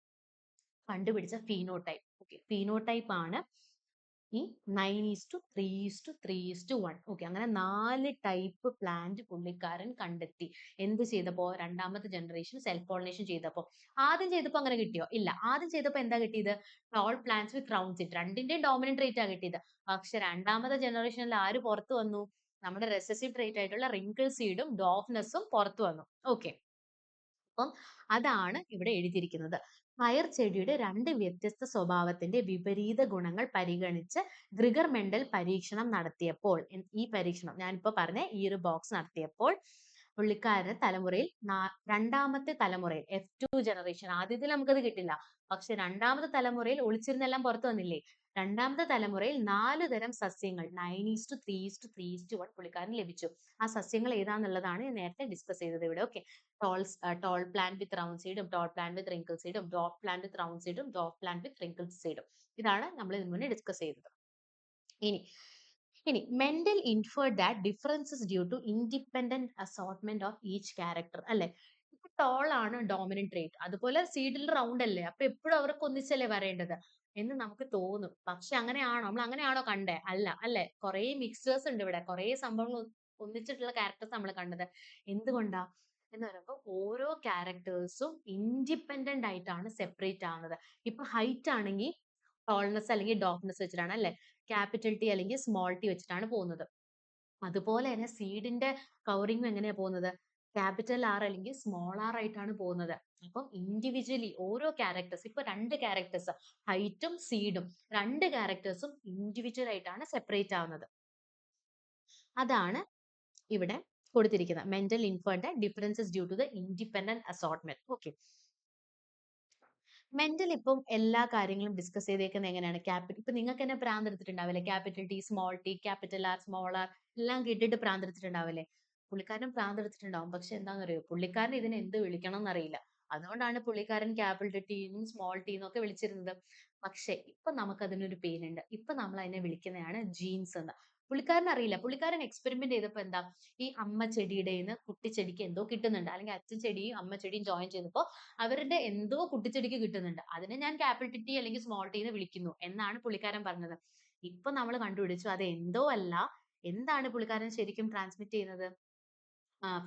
A: കണ്ടുപിടിച്ച ഫീനോടൈപ്പ്. ഓക്കെ, ഫീനോടൈപ്പ് ആണ് ഈ 9:3:3:1. ഓക്കെ, അങ്ങനെ 4 ടൈപ്പ് പ്ലാന്റ് പുള്ളിക്കാരൻ കണ്ടെത്തി. എന്ത് ചെയ്തപ്പോ? രണ്ടാമത്തെ ജനറേഷൻ സെൽഫ് പോളിനേഷൻ ചെയ്തപ്പോ. ആദ്യം ചെയ്തപ്പോ അങ്ങനെ കിട്ടിയോ? ഇല്ല. ആദ്യം ചെയ്തപ്പോ എന്താ കിട്ടിയത്? ടോൾ പ്ലാന്റ്സ് വിത്ത് റൗണ്ട് സീഡ്. രണ്ടിന്റെയും ഡോമിനന്റ് ട്രേറ്റ് ആ കിട്ടിയത്. പക്ഷെ രണ്ടാമത്തെ ജനറേഷനിൽ ആര് പുറത്തു വന്നു? നമ്മുടെ റെസസീവ് ട്രേറ്റ് ആയിട്ടുള്ള റിങ്കിൾ സീഡും ഡോഫ്നെസ്സും പുറത്തു വന്നു. ഓക്കെ. അപ്പം അതാണ് ഇവിടെ എഴുതിയിരിക്കുന്നത്. പയർ ചെടിയുടെ രണ്ട് വ്യത്യസ്ത സ്വഭാവത്തിന്റെ വിപരീത ഗുണങ്ങൾ പരിഗണിച്ച് ഗ്രിഗർ മെൻഡൽ പരീക്ഷണം നടത്തിയപ്പോൾ, ഈ പരീക്ഷണം ഞാനിപ്പോ പറഞ്ഞ ഈ ഒരു ബോക്സ് നടത്തിയപ്പോൾ പുള്ളിക്കാരുടെ തലമുറയിൽ രണ്ടാമത്തെ തലമുറയിൽ F2 ജനറേഷൻ, ആദ്യത്തിൽ നമുക്കത് കിട്ടില്ല. പക്ഷെ രണ്ടാമത്തെ തലമുറയിൽ ഒളിച്ചിരുന്നെല്ലാം പുറത്തു വന്നില്ലേ? രണ്ടാമത്തെ തലമുറയിൽ 4 തരം സസ്യങ്ങൾ 9:3:3:1 പുള്ളിക്കാരന് ലഭിച്ചു. ആ സസ്യങ്ങൾ ഏതാന്നുള്ളതാണ് ഞാൻ നേരത്തെ ഡിസ്കസ് ചെയ്തത് ഇവിടെ. Okay. Tall plant with round സീഡും, ടോൾ പ്ലാന്റ് വിത്ത് റിങ്കിൾ സീഡും, ഡ്വാർഫ് പ്ലാന്റ് വിത്ത് റൗണ്ട് സീഡും, ഡ്വാർഫ് പ്ലാന്റ് വിത്ത് റിങ്കിൾ സീഡും. ഇതാണ് നമ്മൾ ഇതിനു മുന്നേ ഡിസ്കസ് ചെയ്തത്. ഇനി ഇനി Mendel inferred that differences due to independent assortment of each character അല്ലെ? ഇപ്പൊ ടോൾ ആണ് ഡോമിനന്റ് ട്രേറ്റ്, അതുപോലെ സീഡിൽ റൗണ്ട് അല്ലേ, അപ്പൊ എപ്പോഴും അവർക്ക് ഒന്നിച്ചല്ലേ വരേണ്ടത് എന്ന് നമുക്ക് തോന്നും. പക്ഷെ അങ്ങനെയാണോ? നമ്മൾ അങ്ങനെയാണോ കണ്ടേ? അല്ല അല്ലെ? കുറെ മിക്സേഴ്സ് ഉണ്ട് ഇവിടെ, കുറെ സംഭവങ്ങൾ ഒന്നിച്ചിട്ടുള്ള ക്യാരക്ടേഴ്സ് നമ്മൾ കണ്ടത്. എന്തുകൊണ്ടാ എന്ന് പറയുമ്പോൾ ഓരോ ക്യാരക്ടേഴ്സും ഇൻഡിപെൻഡന്റ് ആയിട്ടാണ് സെപ്പറേറ്റ് ആവുന്നത്. ഇപ്പൊ ഹൈറ്റ് ആണെങ്കിൽ ടോൾനെസ് അല്ലെങ്കിൽ ഡോഫ്നെസ് വെച്ചിട്ടാണ് അല്ലെ? ക്യാപിറ്റൽ ടി അല്ലെങ്കിൽ സ്മോൾ ടി വെച്ചിട്ടാണ് പോകുന്നത്. അതുപോലെ തന്നെ സീഡിന്റെ കവറിംഗ് എങ്ങനെയാ പോകുന്നത്? ക്യാപിറ്റൽ ആർ അല്ലെങ്കിൽ സ്മോൾ ആർ ആയിട്ടാണ് പോകുന്നത്. അപ്പം ഇൻഡിവിജ്വലി ഓരോ ക്യാരക്ടേഴ്സ്, ഇപ്പൊ രണ്ട് ക്യാരക്ടേഴ്സ് ഹൈറ്റും സീഡും, രണ്ട് ക്യാരക്ടേഴ്സും ഇൻഡിവിജ്വൽ ആയിട്ടാണ് സെപ്പറേറ്റ് ആവുന്നത്. അതാണ് ഇവിടെ കൊടുത്തിരിക്കുന്നത്. Mendel inferred differences due to the independent assortment. Okay. Mendel ഇപ്പം എല്ലാ കാര്യങ്ങളും ഡിസ്കസ് ചെയ്തേക്കുന്നത് എങ്ങനെയാണ്? ഇപ്പൊ നിങ്ങൾക്ക് തന്നെ ഭ്രാന്ത് എടുത്തിട്ടുണ്ടാവില്ലേ? Capital T, small T, capital R, small R എല്ലാം കേട്ടിട്ട് ഭ്രാന്ത് എടുത്തിട്ടുണ്ടാവില്ലേ? പുള്ളിക്കാരൻ ഭ്രാന്ത് എടുത്തിട്ടുണ്ടാവും. പക്ഷെ എന്താണെന്നറിയോ? പുള്ളിക്കാരൻ ഇതിനെ എന്ത് വിളിക്കണം എന്നറിയില്ല. അതുകൊണ്ടാണ് പുള്ളിക്കാരൻ ക്യാപിറ്റൽ ടിന്നും സ്മോൾ ടി എന്നൊക്കെ വിളിച്ചിരുന്നത്. പക്ഷെ ഇപ്പൊ നമുക്ക് അതിനൊരു പേരുണ്ട്. ഇപ്പൊ നമ്മൾ അതിനെ വിളിക്കുന്നതാണ് ജീൻസ് എന്ന്. പുള്ളിക്കാരൻ അറിയില്ല. പുള്ളിക്കാരൻ എക്സ്പെരിമെന്റ് ചെയ്തപ്പോ എന്താ, ഈ അമ്മ ചെടിയുടെ നിന്ന് കുട്ടിച്ചെടിക്ക് എന്തോ കിട്ടുന്നുണ്ട്. അല്ലെങ്കിൽ അച്ഛൻ ചെടിയും അമ്മ ചെടിയും ജോയിൻ ചെയ്തപ്പോ അവരുടെ എന്തോ കുട്ടിച്ചെടിക്ക് കിട്ടുന്നുണ്ട്. അതിനെ ഞാൻ ക്യാപിറ്റൽ ടി അല്ലെങ്കിൽ സ്മോൾ ടി എന്ന് വിളിക്കുന്നു എന്നാണ് പുള്ളിക്കാരൻ പറഞ്ഞത്. ഇപ്പൊ നമ്മൾ കണ്ടുപിടിച്ചു അത് എന്തോ അല്ല. എന്താണ് പുള്ളിക്കാരൻ ശരിക്കും ട്രാൻസ്മിറ്റ് ചെയ്യുന്നത്?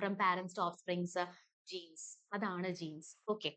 A: From parents to offsprings, genes. അതാണ് ജീൻസ്. ഓക്കെ.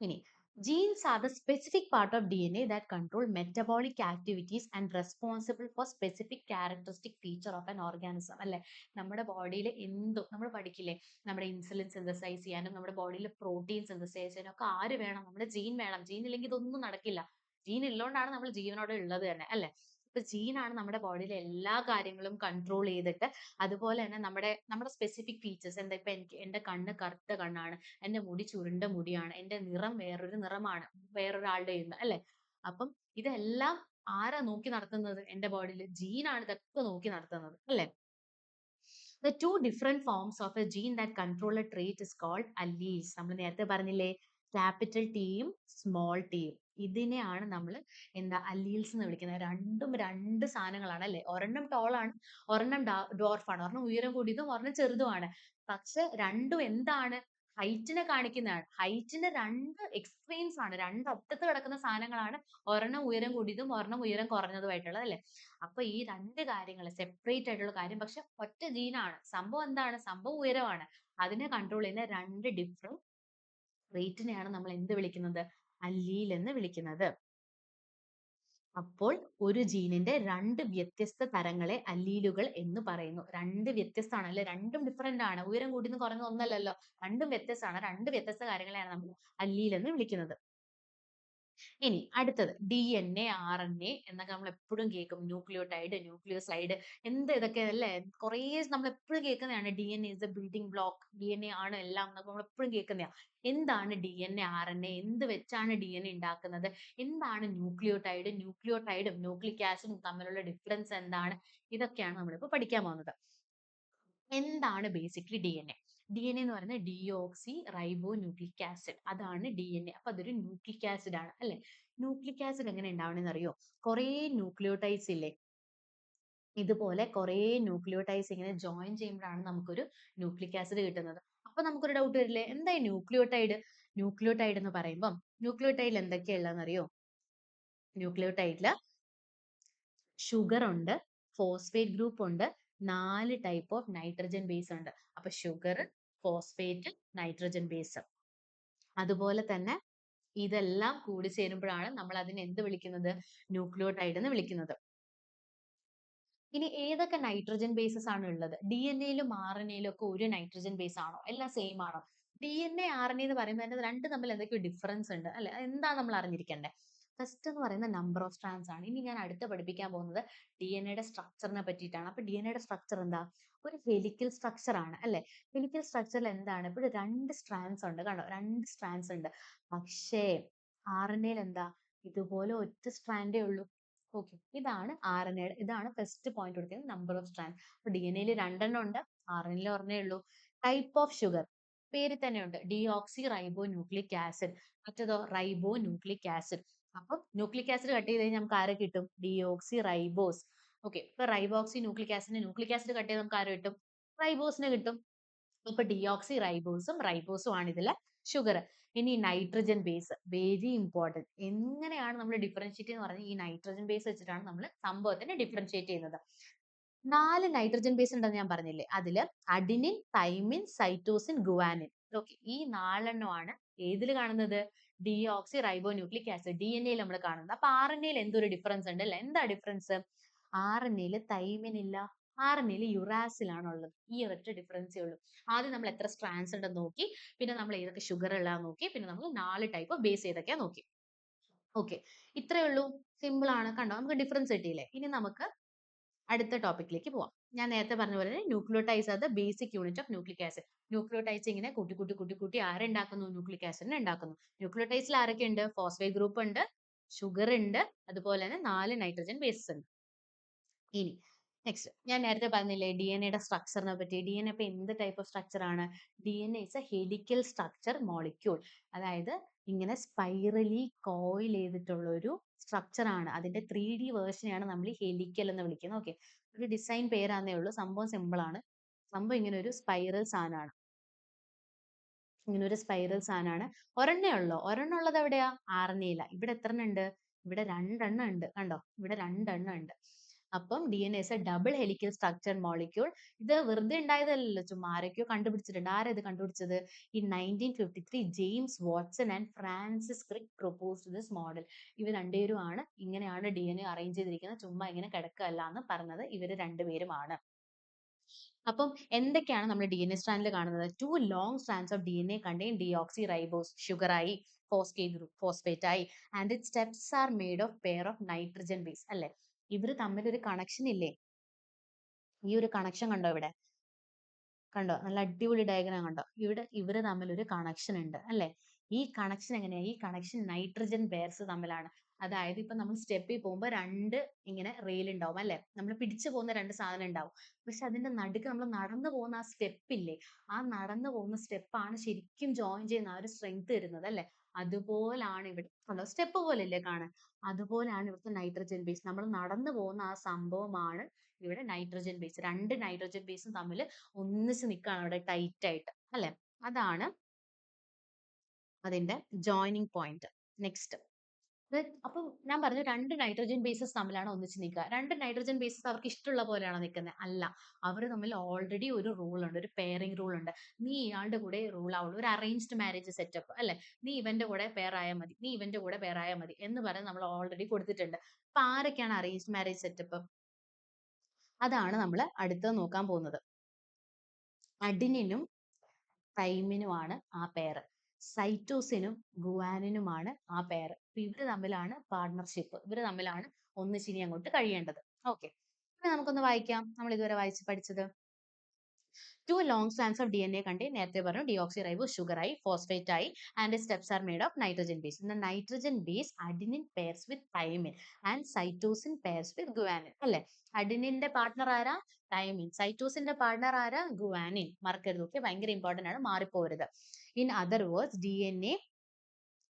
A: ഇനി genes are the specific part of DNA that control metabolic activities and responsible for specific characteristic feature of an organism. അല്ലെ, നമ്മുടെ ബോഡിയിൽ എന്തും നമ്മൾ പഠിക്കില്ലേ, നമ്മുടെ ഇൻസുലിൻ സിന്തസൈസ് ചെയ്യാനും നമ്മുടെ ബോഡിയിൽ പ്രോട്ടീൻ സിന്തസൈസ് ചെയ്യാനും ഒക്കെ ആര് വേണം? നമ്മുടെ ജീൻ വേണം. ജീൻ ഇല്ലെങ്കിൽ ഇതൊന്നും നടക്കില്ല. ജീൻ ഉള്ളതുകൊണ്ടാണ് നമ്മൾ ജീവനോടെ ഉള്ളത് തന്നെ, അല്ലെ? ഇപ്പൊ ജീനാണ് നമ്മുടെ ബോഡിയിലെ എല്ലാ കാര്യങ്ങളും കൺട്രോൾ ചെയ്തിട്ട്, അതുപോലെ തന്നെ നമ്മുടെ സ്പെസിഫിക് ഫീച്ചേഴ്സ് എന്താ, ഇപ്പൊ എനിക്ക് എന്റെ കണ്ണ് കറുത്ത കണ്ണാണ്, എന്റെ മുടി ചുരുണ്ട മുടിയാണ്, എന്റെ നിറം വേറൊരു നിറമാണ് വേറൊരാളുടെ നിന്ന്, അല്ലെ? അപ്പം ഇതെല്ലാം ആരാ നോക്കി നടത്തുന്നത്? എന്റെ ബോഡിയിൽ ജീനാണ് ഇതൊക്കെ നോക്കി നടത്തുന്നത്, അല്ലെ? The two different forms of a gene that control a trait is called alleles. നമ്മൾ നേരത്തെ പറഞ്ഞില്ലേ, ക്യാപിറ്റൽ ടിയും സ്മോൾ ടിയും. ഇതിനെയാണ് നമ്മൾ എന്താ അല്ലീൽസ് എന്ന് വിളിക്കുന്നത്. രണ്ടും രണ്ട് സാധനങ്ങളാണ്, അല്ലെ? ഒരെണ്ണം ടോളാണ്, ഒരെണ്ണം ഡോർഫാണ്, ഒരെണ്ണം ഉയരം കൂടിയതും ഒരെണ്ണം ചെറുതുമാണ്. പക്ഷെ രണ്ടും എന്താണ്? ഹൈറ്റിനെ കാണിക്കുന്നതാണ്. ഹൈറ്റിന്റെ രണ്ട് എക്സ്ട്രീംസ് ആണ്, രണ്ട് അറ്റത്ത് കിടക്കുന്ന സാധനങ്ങളാണ് ഒരെണ്ണം ഉയരം കൂടിയതും ഒരെണ്ണം ഉയരം കുറഞ്ഞതുമായിട്ടുള്ളത്, അല്ലെ? അപ്പൊ ഈ രണ്ട് കാര്യങ്ങൾ സെപ്പറേറ്റ് ആയിട്ടുള്ള കാര്യം, പക്ഷെ ഒറ്റ ജീനാണ്. സംഭവം എന്താണ്? സംഭവം ഉയരമാണ്. അതിനെ കൺട്രോൾ ചെയ്യുന്ന രണ്ട് ഡിഫറെന്റ് റേറ്റിനെയാണ് നമ്മൾ എന്ത് വിളിക്കുന്നത്? അല്ലീൽ എന്ന് വിളിക്കുന്നത്. അപ്പോൾ ഒരു ജീനിന്റെ രണ്ട് വ്യത്യസ്ത തരങ്ങളെ അല്ലീലുകൾ എന്ന് പറയുന്നു. രണ്ട് വ്യത്യസ്തമാണ്, അല്ലെ? രണ്ടും ഡിഫറെന്റ് ആണ്. ഉയരം കൂടിയെന്ന് കുറഞ്ഞ ഒന്നല്ലല്ലോ. രണ്ടും വ്യത്യസ്തമാണ്. രണ്ട് വ്യത്യസ്ത കാര്യങ്ങളെയാണ് നമ്മൾ അല്ലീൽ എന്ന് വിളിക്കുന്നത്. ഇനി അടുത്തത് DNA, RNA എന്നൊക്കെ നമ്മൾ എപ്പോഴും കേൾക്കും. ന്യൂക്ലിയോടൈഡ്, ന്യൂക്ലിയോസൈഡ്, എന്ത് ഇതൊക്കെ അല്ലേ? കുറേ നമ്മൾ എപ്പോഴും കേൾക്കുന്നതാണ്. DNA is a building block. DNA ആണ് എല്ലാം എന്നൊക്കെ നമ്മൾ എപ്പോഴും കേൾക്കുന്നതാണ്. എന്താണ് DNA, RNA? എന്ത് വെച്ചാണ് DNA ഉണ്ടാക്കുന്നത്? എന്താണ് ന്യൂക്ലിയോടൈഡ്? ന്യൂക്ലിയോടൈഡും ന്യൂക്ലിക് ആസിഡും തമ്മിലുള്ള ഡിഫറൻസ് എന്താണ്? ഇതൊക്കെയാണ് നമ്മളിപ്പോൾ പഠിക്കാൻ പോകുന്നത്. എന്താണ് ബേസിക്കലി DNA? DNA എന്ന് പറയുന്നത് ഡിയോക്സി റൈബോ ന്യൂക്ലിക് ആസിഡ്. അതാണ് DNA. അപ്പൊ അതൊരു ന്യൂക്ലിക് ആസിഡ് ആണ്, അല്ലെ? ന്യൂക്ലിക് ആസിഡ് എങ്ങനെ ഉണ്ടാവണമെന്ന് അറിയോ? കുറേ ന്യൂക്ലിയോടൈഡ്സ് ഇല്ലേ, ഇതുപോലെ കുറേ ന്യൂക്ലിയോടൈഡ്സ് ഇങ്ങനെ ജോയിൻ ചെയ്യുമ്പോഴാണ് നമുക്കൊരു ന്യൂക്ലിക് ആസിഡ് കിട്ടുന്നത്. അപ്പൊ നമുക്കൊരു ഡൗട്ട് വരില്ലേ, എന്താ ഈ ന്യൂക്ലിയോടൈഡ്? ന്യൂക്ലിയോടൈഡ് എന്ന് പറയുമ്പം ന്യൂക്ലിയോടൈഡിൽ എന്തൊക്കെയാ ഉള്ളതെന്ന് അറിയോ? ന്യൂക്ലിയോടൈഡില് ഷുഗർ ഉണ്ട്, ഫോസ്ഫേറ്റ് ഗ്രൂപ്പ് ഉണ്ട്, 4 ടൈപ്പ് ഓഫ് നൈട്രജൻ ബേസ് ഉണ്ട്. അപ്പൊ ഷുഗർ, ഫോസ്ഫേറ്റ്, നൈട്രജൻ ബേസ്. അതുപോലെ തന്നെ ഇതെല്ലാം കൂടി ചേരുമ്പോഴാണ് നമ്മൾ അതിനെ എന്ത് വിളിക്കുന്നത്? ന്യൂക്ലിയോടൈഡ് എന്ന് വിളിക്കുന്നത്. ഇനി ഏതൊക്കെ നൈട്രജൻ ബേസസ് ആണ് ഉള്ളത്? DNA-യിലും RNA-യിലും ഒക്കെ ഒരു നൈട്രജൻ ബേസ് ആണോ? എല്ലാം സെയിം ആണോ? DNA, RNA എന്ന് പറയുമ്പോൾ അതിന്റെ രണ്ട് തമ്മിൽ എന്തൊക്കെയോ ഡിഫറൻസ് ഉണ്ട്, അല്ലെ? എന്താ നമ്മൾ അറിഞ്ഞിരിക്കേണ്ടത്? ഫസ്റ്റ് എന്ന് പറയുന്നത് നമ്പർ ഓഫ് സ്ട്രാൻഡ്സ് ആണ്. ഇനി ഞാൻ അടുത്ത് പഠിപ്പിക്കാൻ പോകുന്നത് DNA-യുടെ സ്ട്രക്ചറിനെ പറ്റിയിട്ടാണ്. അപ്പൊ DNA-യുടെ സ്ട്രക്ചർ എന്താ? ഒരു ഹെലിക്കൽ സ്ട്രക്ചർ ആണ്, അല്ലെ? ഹെലിക്കൽ സ്ട്രക്ചറിൽ എന്താണ്? ഇപ്പോൾ രണ്ട് സ്ട്രാൻഡ്സ് ഉണ്ട്, കണ്ടോ? രണ്ട് സ്ട്രാൻഡ്സ് ഉണ്ട്. പക്ഷേ RNA-യിൽ എന്താ? ഇതുപോലെ ഒറ്റ സ്ട്രാൻഡേ ഉള്ളൂ. ഓക്കെ, ഇതാണ് RNA-യുടെ, ഇതാണ് ഫസ്റ്റ് പോയിന്റ് കൊടുക്കുന്നത്, നമ്പർ ഓഫ് സ്ട്രാൻഡ്. അപ്പൊ DNA-യിൽ രണ്ടെണ്ണം ഉണ്ട്, RNA-യിൽ ഒരെണ്ണേ ഉള്ളൂ. ടൈപ്പ് ഓഫ് ഷുഗർ പേരിൽ തന്നെ ഉണ്ട്, ഡിയോക്സി റൈബോ ന്യൂക്ലിക് ആസിഡ്. മറ്റേതോ റൈബോ ന്യൂക്ലിക് ആസിഡ്. അപ്പൊ ന്യൂക്ലിക് ആസിഡ് കട്ട് ചെയ്ത് കഴിഞ്ഞാൽ നമുക്ക് ആരെ കിട്ടും? Deoxyribose. ഓക്കെ, ഇപ്പൊ ribonucleic acid, nucleic acid cut ചെയ്ത് നമുക്ക് ആരെ കിട്ടും? റൈബോസിനെ കിട്ടും. ഇപ്പൊ ഡിയോക്സി റൈബോസും ആണ് ഇതിലെ ഷുഗർ. ഇനി നൈട്രജൻ ബേസ്, വെരി ഇമ്പോർട്ടന്റ്. എങ്ങനെയാണ് നമ്മൾ ഡിഫറൻഷിയേറ്റ് എന്ന് പറഞ്ഞാൽ ഈ നൈട്രജൻ ബേസ് വെച്ചിട്ടാണ് നമ്മൾ സംഭവത്തിനെ ഡിഫറൻഷിയേറ്റ് ചെയ്യുന്നത്. 4 നൈട്രജൻ ബേസ് ഉണ്ടെന്ന് ഞാൻ പറഞ്ഞില്ലേ, അതില് adenine, thymine, cytosine, guanine. Okay, ഈ 4 ഏതിൽ കാണുന്നത്? ഡിയോക്സി റൈബോ ന്യൂക്ലിക് ആസിഡ്, DNA-യിൽ നമ്മൾ കാണുന്നത്. അപ്പൊ RNA-യിൽ എന്തൊരു ഡിഫറൻസ് ഉണ്ട്, അല്ലെ? എന്താ ഡിഫറൻസ്? RNA-യിൽ തൈമിൻ ഇല്ല, RNA-യിൽ യുറാസിൽ ആണുള്ളത്. ഈ ഒരൊറ്റ ഡിഫറൻസേ ഉള്ളൂ. ആദ്യം നമ്മൾ എത്ര സ്ട്രാൻഡ്സ് ഉണ്ടെന്ന് നോക്കി, പിന്നെ നമ്മൾ ഏതൊക്കെ ഷുഗർ ഉള്ളതാന്ന് നോക്കി, പിന്നെ നമ്മൾ 4 ടൈപ്പ് ബേസ് ഏതൊക്കെയാ നോക്കി. ഓക്കെ, ഇത്രയേ ഉള്ളൂ. സിമ്പിൾ ആണ്, കണ്ടോ? നമുക്ക് ഡിഫറൻസ് കിട്ടിയില്ലേ? ഇനി നമുക്ക് അടുത്ത ടോപ്പിക്കിലേക്ക് പോവാം. ഞാൻ നേരത്തെ പറഞ്ഞ പോലെ nucleotides are the basic unit of nucleic acid. Nucleotides ഇങ്ങനെ കൂട്ടി ആരുണ്ടാക്കുന്നു? ന്യൂക്ലിക് ആസിഡിനെ ഉണ്ടാക്കുന്നു. ന്യൂക്ലിയോടൈഡ്സിൽ ആരൊക്കെ ഉണ്ട്? ഫോസ്ഫേറ്റ് ഗ്രൂപ്പ് ഉണ്ട്, ഷുഗർ ഉണ്ട്, അതുപോലെ തന്നെ 4 നൈട്രജൻ ബേസസ് ഉണ്ട്. ഇനി നെക്സ്റ്റ് ഞാൻ നേരത്തെ പറഞ്ഞില്ലേ DNA സ്ട്രക്ചറിനെ പറ്റി. DNA ഇപ്പൊ എന്ത് ടൈപ്പ് ഓഫ് സ്ട്രക്ചർ ആണ്? DNA is A helical structure molecule. അതായത് ഇങ്ങനെ സ്പൈറലി കോയിൽ ചെയ്തിട്ടുള്ള ഒരു സ്ട്രക്ചർ ആണ്. അതിന്റെ 3D വേർഷനെയാണ് നമ്മൾ ഹെലിക്കൽ എന്ന് വിളിക്കുന്നത്. ഓക്കെ, ഒരു ഡിസൈൻ പേരാന്നേ ഉള്ളൂ. സംഭവം സിമ്പിൾ ആണ്. സംഭവം ഇങ്ങനെ ഒരു സ്പൈറൽ സാധനമാണ്. ഇങ്ങനെ ഒരു സ്പൈറൽ സാധനമാണ്. ഒരെണ്ണേ ഉള്ളോ? ഒരെണ്ണം ഉള്ളത് എവിടെയാ? RNA യില. ഇവിടെ എത്ര ഉണ്ട്? ഇവിടെ 2 എണ്ണം ഉണ്ട്. കണ്ടോ? ഇവിടെ 2 എണ്ണം ഉണ്ട്. അപ്പം DNA is a double helical structure molecule. ഇത് വെറുതെ ഉണ്ടായതല്ലല്ലോ, ചുമ്മാ ആരൊക്കെയോ കണ്ടുപിടിച്ചിട്ടുണ്ട്. ആരാ ഇത് കണ്ടുപിടിച്ചത്? In 1953 James Watson and Francis Crick proposed this model. ഇവർ രണ്ടുപേരുമാണ് ഇങ്ങനെയാണ് DNA അറേഞ്ച് ചെയ്തിരിക്കുന്നത്, ചുമ്മാ ഇങ്ങനെ കിടക്കല്ല എന്ന് പറഞ്ഞത് ഇവർ രണ്ടുപേരുമാണ്. അപ്പം എന്തൊക്കെയാണ് നമ്മൾ DNA സ്ട്രാൻഡിൽ കാണുന്നത്? 2 long strands of DNA contain deoxyribose, sugar ആയി, phosphate ആയി, and its steps are made of pair of nitrogen base. അല്ലെ, ഇവർ തമ്മിൽ ഒരു കണക്ഷൻ ഇല്ലേ? ഈ ഒരു കണക്ഷൻ കണ്ടോ ഇവിടെ? കണ്ടോ? നല്ല അടിപൊളി ഡയഗ്രാം കണ്ടോ? ഇവിടെ ഇവര് തമ്മിൽ ഒരു കണക്ഷൻ ഉണ്ട് അല്ലെ? ഈ കണക്ഷൻ എങ്ങനെയാ? ഈ കണക്ഷൻ നൈട്രജൻ പെയർസ് തമ്മിലാണ്. അതായത് ഇപ്പൊ നമ്മൾ സ്റ്റെപ്പിൽ പോകുമ്പോൾ 2 ഇങ്ങനെ റെയിൽ ഉണ്ടാവും അല്ലെ? നമ്മൾ പിടിച്ചു പോകുന്ന 2 സാധനം ഉണ്ടാവും. പക്ഷെ അതിന്റെ നടുക്ക് നമ്മൾ നടന്നു പോകുന്ന ആ സ്റ്റെപ്പ് ഇല്ലേ? ആ നടന്നു പോകുന്ന സ്റ്റെപ്പാണ് ശരിക്കും ജോയിൻ ചെയ്യുന്ന ആ ഒരു സ്ട്രെങ്ത് തരുന്നത് അല്ലെ? അതുപോലാണ് ഇവിടെ കണ്ടോ? സ്റ്റെപ്പ് പോലെയല്ലേ കാണാൻ? അതുപോലാണ് ഇവിടുത്തെ നൈട്രജൻ ബേസ്. നമ്മൾ നടന്നു പോകുന്ന ആ സംഭവമാണ് ഇവിടെ നൈട്രജൻ ബേസ്. 2 നൈട്രജൻ ബേസും തമ്മിൽ ഒന്നിച്ച് നിൽക്കുകയാണ് അവിടെ ടൈറ്റ് ആയിട്ട് അല്ലെ? അതാണ് അതിന്റെ ജോയിനിങ് പോയിന്റ്. നെക്സ്റ്റ്, അപ്പൊ ഞാൻ പറഞ്ഞു 2 നൈട്രജൻ ബേസസ് തമ്മിലാണ് ഒന്നിച്ച് നിൽക്കുക. 2 നൈട്രജൻ ബേസസ് അവർക്ക് ഇഷ്ടമുള്ള പോലെയാണോ നിൽക്കുന്നത്? അല്ല, അവർ തമ്മിൽ ഓൾറെഡി ഒരു റൂൾ ഉണ്ട്, ഒരു പെയറിംഗ് റൂൾ ഉണ്ട്. നീ ഇയാളുടെ കൂടെ റൂൾ ആവുള്ളൂ. ഒരു അറേഞ്ച്ഡ് മാരേജ് സെറ്റപ്പ് അല്ലെ? നീ ഇവന്റെ കൂടെ പെയർ ആയാൽ മതി, നീ ഇവന്റെ കൂടെ പെയർ ആയാൽ മതി എന്ന് പറഞ്ഞ് നമ്മൾ ഓൾറെഡി കൊടുത്തിട്ടുണ്ട്. അപ്പൊ ആരൊക്കെയാണ് അറേഞ്ച്ഡ് മാരേജ് സെറ്റപ്പ്? അതാണ് നമ്മൾ അടുത്തത് നോക്കാൻ പോകുന്നത്. അഡിനിനും തൈമിനുമാണ് ആ പെയർ. സൈറ്റോസിനും ഗുവാനിനുമാണ് ആ പെയർ. ഇവര് തമ്മിലാണ് പാർട്ണർഷിപ്പ്. ഇവര് തമ്മിലാണ് ഒന്നിച്ചിനി അങ്ങോട്ട് കഴിയേണ്ടത്. ഓക്കെ, ഇനി നമുക്കൊന്ന് വായിക്കാം. നമ്മൾ ഇതുവരെ വായിച്ച് പഠിച്ചത്. 2 long strands of DNA contain, നേരത്തെ പറഞ്ഞു, deoxyribose, sugar ആയി, phosphate ആയി, and its steps are made of nitrogen base. In the nitrogen base, adenine pairs with thymine and cytosine pairs with guanine. അല്ലെ? അഡിനിന്റെ പാർട്ണർ ആരാ? തൈമിൻ. സൈറ്റോസിന്റെ partner ആരാ? Guanine. മറക്കരുത്. ഓക്കെ, ഭയങ്കര ഇമ്പോർട്ടന്റ് ആണ്, മാറിപ്പോരുത്. In other words, DNA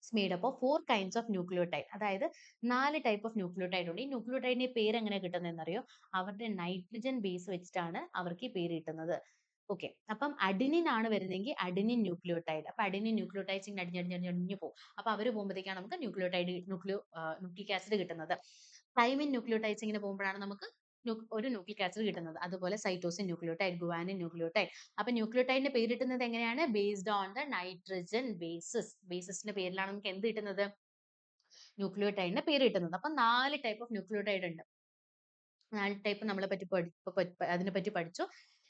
A: is made up of 4 kinds of nucleotide. അതായത് 4 ടൈപ്പ് ഓഫ് ന്യൂക്ലിയോടൈഡ് ഉണ്ട്. ഈ ന്യൂക്ലിയോടൈഡിന്റെ പേര് എങ്ങനെ കിട്ടുന്നതെന്ന് അറിയോ? അവരുടെ നൈട്രജൻ ബേസ് വെച്ചിട്ടാണ് അവർക്ക് ഈ പേര് കിട്ടുന്നത്. ഓക്കെ, അപ്പം അഡിനിൻ ആണ് വരുന്നതെങ്കിൽ അഡിനിൻ ന്യൂക്ലിയോടൈഡ്. അപ്പൊ അഡിനിൻ ന്യൂക്ലിയോടൈഡ്സ് ഇങ്ങനെ അടിഞ്ഞടിഞ്ഞടിഞ്ഞു പോകും. അപ്പൊ അവർ പോകുമ്പോഴത്തേക്കാണ് നമുക്ക് ന്യൂക്ലിക് ആസിഡ് കിട്ടുന്നത്. തൈമിൻ ന്യൂക്ലിയോടൈഡ്സ് ഇങ്ങനെ പോകുമ്പോഴാണ് നമുക്ക് ഒരു ന്യൂക്ലിക് ആസിഡ് കിട്ടുന്നത്. അതുപോലെ സൈറ്റോസിൻ ന്യൂക്ലിയോടൈഡ്, ഗുവാനിൻ ന്യൂക്ലിയോടൈഡ്. അപ്പൊ ന്യൂക്ലിയോടൈഡിന്റെ പേര് കിട്ടുന്നത് എങ്ങനെയാണ്? Based on the nitrogen bases. ബേസസിന്റെ പേരിലാണ് നമുക്ക് എന്ത് കിട്ടുന്നത്? ന്യൂക്ലിയോടൈഡിന്റെ പേര് കിട്ടുന്നത്. അപ്പൊ 4 ടൈപ്പ് ഓഫ് ന്യൂക്ലിയോടൈഡ് ഉണ്ട്. 4 ടൈപ്പ് നമ്മളെ പറ്റി അതിനെ പറ്റി പഠിച്ചു.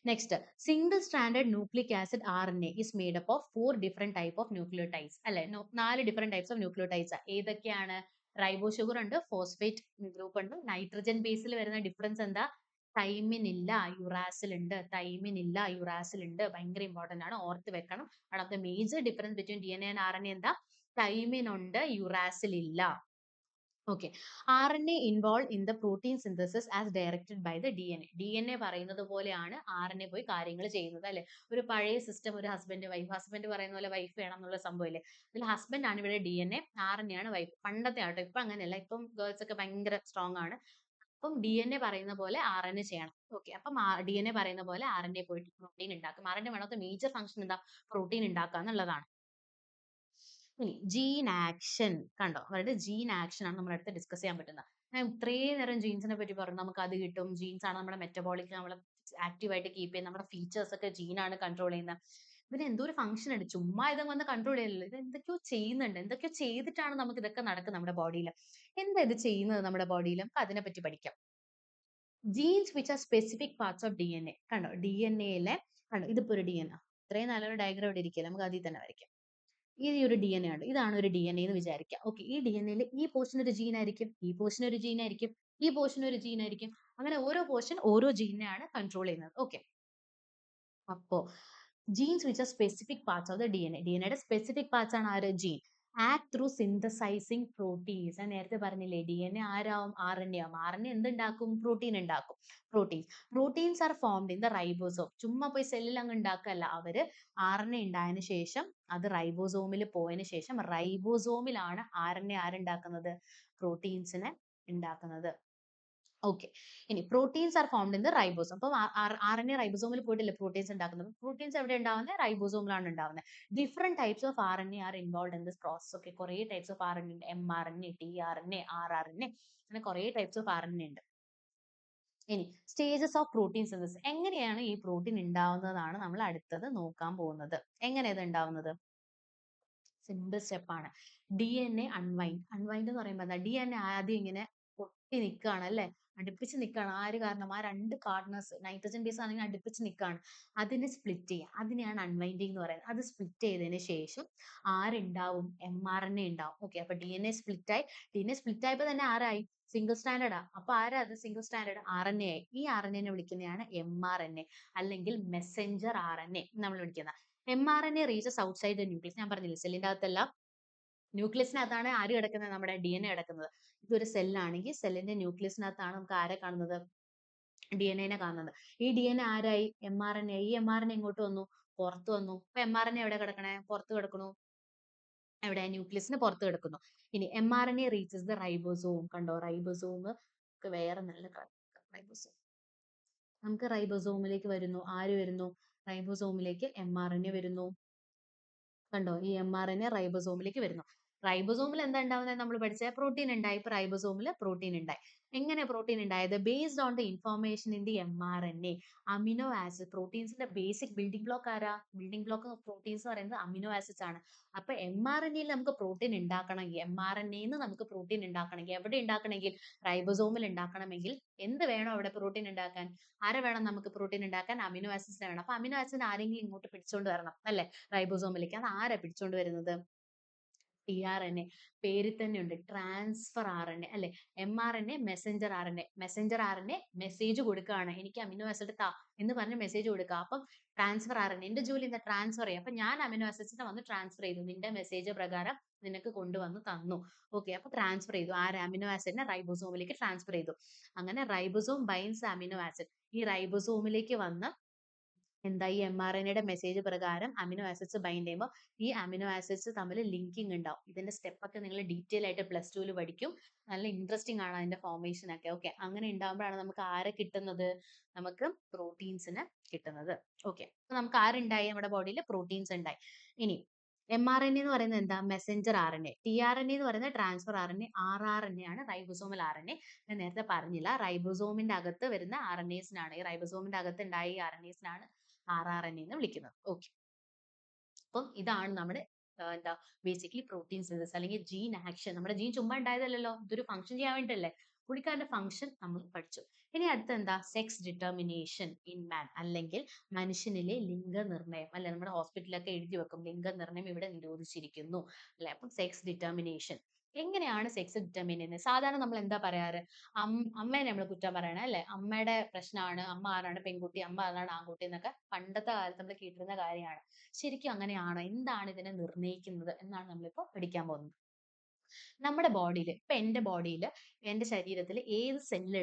A: Next, single stranded nucleic acid RNA is made up of 4 different type of nucleotides. അല്ലെ? 4 different types of nucleotides. ഏതൊക്കെയാണ്? റൈബോ ഷുഗർ ഉണ്ട്, ഫോസ്ഫേറ്റ് ഗ്രൂപ്പ് ഉണ്ട്. നൈട്രജൻ ബേസിൽ വരുന്ന ഡിഫറൻസ് എന്താ? തൈമിൻ ഇല്ല, യുറാസിൽ ഉണ്ട്. തൈമിൻ ഇല്ല, യുറാസിൽ ഉണ്ട്. ഭയങ്കര ഇമ്പോർട്ടന്റ് ആണ്, ഓർത്ത് വെക്കണം. One of the major difference between DNA and RNA എന്താ? തൈമിൻ ഉണ്ട്, യുറാസിൽ ഇല്ല. Okay, RNA involve in the protein synthesis as directed by the DNA. DNA പറയുന്നത് പോലെയാണ് RNA പോയി കാര്യങ്ങൾ ചെയ്യുന്നത് അല്ലെ? ഒരു പഴയ സിസ്റ്റം, ഒരു ഹസ്ബൻഡ് വൈഫ്, ഹസ്ബൻഡ് പറയുന്ന പോലെ വൈഫ് വേണം എന്നുള്ള സംഭവമില്ലേ? അതിൽ ഹസ്ബൻഡ് ആണ് ഇവിടെ DNA, RNA ആണ് വൈഫ്. പണ്ടത്തെ ആട്ടോ, ഇപ്പൊ അങ്ങനെയല്ല. ഇപ്പം ഗേൾസ് ഒക്കെ ഭയങ്കര സ്ട്രോങ് ആണ്. അപ്പം DNA പറയുന്ന പോലെ RNA ചെയ്യണം. ഓക്കെ, അപ്പം DNA പറയുന്ന പോലെ RNA പോയിട്ട് പ്രോട്ടീൻ ഉണ്ടാക്കും. RNA വേണത്തെ മേജർ ഫംഗ്ഷൻ എന്താ? പ്രോട്ടീൻ ഉണ്ടാക്കുക എന്നുള്ളതാണ്. ഇനി ജീൻ ആക്ഷൻ കണ്ടോ? അവരുടെ ജീൻ ആക്ഷൻ ആണ് നമ്മൾ അടുത്ത് ഡിസ്കസ് ചെയ്യാൻ പറ്റുന്നത്. ഞാൻ ഇത്രയും നേരം ജീൻസിനെ പറ്റി പറഞ്ഞു. നമുക്ക് അത് കിട്ടും. ജീൻസ് ആണ് നമ്മുടെ മെറ്റബോളിക്, നമ്മളെ ആക്റ്റീവ് ആയിട്ട് കീപ്പ് ചെയ്യുന്ന നമ്മുടെ ഫീച്ചേഴ്സ് ഒക്കെ ജീനാണ് കൺട്രോൾ ചെയ്യുന്നത്. ഇതിന് എന്തോ ഒരു ഫംഗ്ഷൻ ഉണ്ട്. ചുമ്മാ ഇത് വന്ന് കൺട്രോൾ ചെയ്യലല്ലോ. ഇത് എന്തൊക്കെയോ ചെയ്യുന്നുണ്ട്. എന്തൊക്കെയോ ചെയ്തിട്ടാണ് നമുക്ക് ഇതൊക്കെ നടക്കുന്നത് നമ്മുടെ ബോഡിയിൽ. എന്താ ഇത് ചെയ്യുന്നത് നമ്മുടെ ബോഡിയിൽ? നമുക്ക് അതിനെ പറ്റി പഠിക്കാം. Genes which are specific parts of DNA. കണ്ടോ? DNA യിലെ കണ്ടോ? ഇതിപ്പോ ഒരു DNA. ഇത്രയും നല്ലൊരു ഡയഗ്രാം ഇവിടെ ഇരിക്കില്ല. നമുക്ക് അതിൽ തന്നെ വരയ്ക്കാം. ഈ ഒരു DNA ഉണ്ട്. ഇതാണ് ഒരു DNA എന്ന് വിചാരിക്കുക. ഓക്കെ. ഈ DNAയിൽ ഈ പോർഷൻ ഒരു ജീൻ ആയിരിക്കും. ഈ പോർഷൻ ഒരു ജീൻ ആയിരിക്കും. ഈ പോർഷൻ ഒരു ജീൻ ആയിരിക്കും. അങ്ങനെ ഓരോ പോർഷൻ ഓരോ ജീനിനെയാണ് കൺട്രോൾ ചെയ്യുന്നത്. ഓക്കെ. അപ്പോ genes which are specific parts of the DNA. DNAയുടെ സ്പെസിഫിക് പാർട്സ് ആണ് ആര്? Gene. Act through synthesising proteins. ഞാൻ നേരത്തെ പറഞ്ഞില്ലേ DNA ആരാവും? RNA ആവും. RNA എന്തുണ്ടാക്കും? പ്രോട്ടീൻ ഉണ്ടാക്കും. Proteins. Proteins are formed in the ribosome. ചുമ്മാ പോയി സെല്ലിൽ അങ്ങ് ഉണ്ടാക്കല്ല. അവര് RNA ഉണ്ടായതിനു ശേഷം അത് റൈബോസോമിൽ പോയതിനു ശേഷം റൈബോസോമിലാണ് RNA ആരുണ്ടാക്കുന്നത്? പ്രോട്ടീൻസിനെ ഉണ്ടാക്കുന്നത്. ഓക്കെ. ഇനി proteins are formed in the ribosome. അപ്പം RNA റൈബോസോമിൽ പോയിട്ടല്ലേ പ്രോട്ടീൻസ് ഉണ്ടാക്കുന്നത്. പ്രോട്ടീൻസ് എവിടെ ഉണ്ടാവുന്നത്? റൈബോസോമിലാണ് ഉണ്ടാവുന്നത്. Different types of RNA are involve in this process. Okay. കുറേ ടൈപ്സ് ഓഫ് RNA ഉണ്ട്. mRNA, tRNA, rRNA, അങ്ങനെ കുറേ ടൈപ്സ് ഓഫ് RNA ഉണ്ട്. ഇനി സ്റ്റേജസ് ഓഫ് പ്രോട്ടീൻ സിന്തസിസ്. എങ്ങനെയാണ് ഈ പ്രോട്ടീൻ ഉണ്ടാവുന്നതാണ് നമ്മൾ അടുത്തത് നോക്കാൻ പോകുന്നത്. എങ്ങനെയാണ് ഇത് ഉണ്ടാവുന്നത്? സിമ്പിൾ സ്റ്റെപ്പ് ആണ്. DNA unwind. അൺവൈൻഡ് എന്ന് പറയുമ്പോൾ എന്താ? DNA ആദ്യം ഇങ്ങനെ പൊട്ടി നിൽക്കുകയാണ് അല്ലേ? അടുപ്പിച്ച് നിൽക്കുകയാണ്. ആര് കാരണം? ആ രണ്ട് കാർഡ്നേഴ്സ് നൈട്രജൻ ബേസ് ആണെങ്കിൽ അടുപ്പിച്ച് നിൽക്കുകയാണ്. അതിനെ സ്പ്ലിറ്റ് ചെയ്യുക. അതിനെയാണ് അൺവൈൻഡിങ് എന്ന് പറയുന്നത്. അത് സ്പ്ലിറ്റ് ചെയ്തതിന് ശേഷം ആരുണ്ടാവും? mRNA ഉണ്ടാവും. ഓക്കെ. അപ്പൊ DNA സ്പ്ലിറ്റ് ആയി. DNA സ്പ്ലിറ്റ് ആയപ്പോൾ തന്നെ ആരായി? സിംഗിൾ സ്റ്റാൻഡേർഡ് ആ. അപ്പൊ ആരാ അത്? സിംഗിൾ സ്റ്റാൻഡേർഡ് RNA ആയി. ഈ RNA നെ വിളിക്കുന്നതാണ് mRNA അല്ലെങ്കിൽ മെസ്സഞ്ചർ RNA നമ്മൾ വിളിക്കുന്നത്. mRNA reaches outside the nucleus. ഞാൻ പറഞ്ഞില്ലേ സെല്ലിന്റെ അകത്തല്ല, ന്യൂക്ലിയസിനകത്താണ് ആര് കിടക്കുന്നത്? നമ്മുടെ DNA കിടക്കുന്നത്. ഇതൊരു സെല്ലാണെങ്കിൽ സെല്ലിന്റെ ന്യൂക്ലിയസിനകത്താണ് നമുക്ക് ആരെ കാണുന്നത്? DNA നെ കാണുന്നത്. ഈ DNA ആരായി? mRNA. ഈ mRNA എങ്ങോട്ട് വന്നു? പുറത്ത് വന്നു. അപ്പൊ mRNA എവിടെ കിടക്കണേ? പുറത്ത് കിടക്കണു. എവിടെ? ന്യൂക്ലിയസിന് പുറത്ത് കിടക്കുന്നു. ഇനി mRNA റീച്ചസ് ദ റൈബോസോം. കണ്ടോ? റൈബോസോം വേറെ നല്ല റൈബോസോം. നമുക്ക് റൈബോസോമിലേക്ക് വരുന്നു. ആര് വരുന്നു? റൈബോസോമിലേക്ക് mRNA വരുന്നു. കണ്ടോ? ഈ mRNA റൈബോസോമിലേക്ക് വരുന്നു. റൈബോസോമിൽ എന്താ ഉണ്ടാവുന്നത്? നമ്മൾ പഠിച്ച പ്രോട്ടീൻ ഉണ്ടായി. ഇപ്പൊ റൈബോസോമിൽ പ്രോട്ടീൻ ഉണ്ടായി. എങ്ങനെ പ്രോട്ടീൻ ഉണ്ടായത്? Based on the information in the mRNA. Amino acid. പ്രോട്ടീൻസിന്റെ ബേസിക് ബിൽഡിംഗ് ബ്ലോക്ക് ആരാ? ബിൽഡിംഗ് ബ്ലോക്ക് പ്രോട്ടീൻസ് എന്ന് പറയുന്നത് അമിനോ ആസിഡ്സ് ആണ്. അപ്പൊ mRNAയിൽ നമുക്ക് പ്രോട്ടീൻ ഉണ്ടാക്കണമെങ്കിൽ, mRNAന്ന് നമുക്ക് പ്രോട്ടീൻ ഉണ്ടാക്കണമെങ്കിൽ, എവിടെ ഉണ്ടാക്കണമെങ്കിൽ? റൈബോസോമിൽ ഉണ്ടാക്കണമെങ്കിൽ എന്ത് വേണം അവിടെ പ്രോട്ടീൻ ഉണ്ടാക്കാൻ? ആരെ വേണം നമുക്ക് പ്രോട്ടീൻ ഉണ്ടാക്കാൻ? അമിനോ ആസിഡ്സിനെ വേണം. അപ്പൊ അമിനോ ആസിഡ് ആരെങ്കിലും ഇങ്ങോട്ട് പിടിച്ചോണ്ട് വരണം അല്ലെ? റൈബോസോമിലേക്ക്. അത് ആരാ പിടിച്ചോണ്ട് വരുന്നത്? tRNA. പേരിൽ തന്നെ ഉണ്ട്. ട്രാൻസ്ഫർ RNA അല്ലെ? mRNA Messenger RNA. Messenger RNA message കൊടുക്കുകയാണ്. എനിക്ക് അമിനോ ആസിഡ് താ എന്ന് പറഞ്ഞ് മെസ്സേജ് കൊടുക്കുക. അപ്പം ട്രാൻസ്ഫർ RNA. എന്റെ ജോലി എന്താ? ട്രാൻസ്ഫർ ചെയ്യുക. അപ്പൊ ഞാൻ അമിനോ ആസിഡ്സിനെ വന്ന് ട്രാൻസ്ഫർ ചെയ്തു. നിന്റെ മെസ്സേജ് പ്രകാരം നിനക്ക് കൊണ്ടുവന്ന് തന്നു. ഓക്കെ. അപ്പൊ ട്രാൻസ്ഫർ ചെയ്തു. അമിനോ ആസിഡിനെ റൈബോസോമിലേക്ക് ട്രാൻസ്ഫർ ചെയ്തു. അങ്ങനെ റൈബോസോം ബൈൻഡ്സ് അമിനോ ആസിഡ്. ഈ റൈബോസോമിലേക്ക് വന്ന് എന്താ? ഈ mRNAയുടെ മെസ്സേജ് പ്രകാരം അമിനോ ആസിഡ്സ് ബൈൻഡ് ചെയ്യുമ്പോൾ ഈ അമിനോ ആസിഡ്സ് തമ്മിൽ ലിങ്കിങ് ഉണ്ടാവും. ഇതിന്റെ സ്റ്റെപ്പ് ഒക്കെ നിങ്ങൾ ഡീറ്റെയിൽ ആയിട്ട് +2 പഠിക്കും. നല്ല ഇൻട്രസ്റ്റിംഗ് ആണ് അതിന്റെ ഫോർമേഷൻ ഒക്കെ. ഓക്കെ. അങ്ങനെ ഉണ്ടാകുമ്പോഴാണ് നമുക്ക് ആരെ കിട്ടുന്നത്? നമുക്ക് പ്രോട്ടീൻസിന് കിട്ടുന്നത്. ഓക്കെ. അപ്പൊ നമുക്ക് ആരുണ്ടായി? നമ്മുടെ ബോഡിയിൽ പ്രോട്ടീൻസ് ഉണ്ടായി. ഇനി mRNA എന്ന് പറയുന്നത് എന്താ? Messenger RNA. tRNA എന്ന് പറയുന്നത് ട്രാൻസ്ഫർ RNA. rRNA ആണ് റൈബോസോമൽ RNA. ഞാൻ നേരത്തെ പറഞ്ഞില്ല. റൈബോസോമിന്റെ അകത്ത് വരുന്ന RNAസിനാണ്, ഈ റൈബോസോമിന്റെ അകത്ത് ഉണ്ടായ ഈ RNAസിനാണ് rRNA എന്ന് വിളിക്കുന്നത്. ഓക്കെ. അപ്പം ഇതാണ് നമ്മുടെ എന്താ ബേസിക്കലി പ്രോട്ടീൻ സിന്തസിസ് അല്ലെങ്കിൽ ജീൻ ആക്ഷൻ. നമ്മുടെ ജീൻ ചുമ്മാ ഉണ്ടായതല്ലല്ലോ, ഇതൊരു ഫംഗ്ഷൻ ചെയ്യാൻ വേണ്ടിയിട്ടല്ലേ. പുള്ളിക്കാരന്റെ ഫംഗ്ഷൻ നമ്മൾ പഠിച്ചു. ഇനി അടുത്ത എന്താ? സെക്സ് ഡിറ്റർമിനേഷൻ ഇൻ മാൻ അല്ലെങ്കിൽ മനുഷ്യനിലെ ലിംഗനിർണ്ണയം അല്ലെ? നമ്മുടെ ഹോസ്പിറ്റലിലൊക്കെ എഴുതി വെക്കും ലിംഗനിർണ്ണയം ഇവിടെ നിരോധിച്ചിരിക്കുന്നു അല്ലെ? അപ്പം സെക്സ് ഡിറ്റർമിനേഷൻ. എങ്ങനെയാണ് സെക്സ് ഡിറ്റർമിൻ ചെയ്യുന്നത്? സാധാരണ നമ്മൾ എന്താ പറയാറ്? അമ്മേനെ നമ്മൾ കുറ്റം പറയണം അല്ലെ? അമ്മയുടെ പ്രശ്നമാണ്, അമ്മ ആരാണ് പെൺകുട്ടി, അമ്മ ആരാണ് ആൺകുട്ടി എന്നൊക്കെ പണ്ടത്തെ കാലത്ത് നമ്മൾ കേട്ടിരുന്ന കാര്യമാണ്. ശരിക്കും അങ്ങനെയാണോ? എന്താണ് ഇതിനെ നിർണ്ണയിക്കുന്നത് എന്നാണ് നമ്മളിപ്പോ പഠിക്കാൻ പോകുന്നത്. നമ്മുടെ ബോഡിയിൽ, ഇപ്പൊ എന്റെ ബോഡിയിൽ, എന്റെ ശരീരത്തിൽ ഏത് സെൽ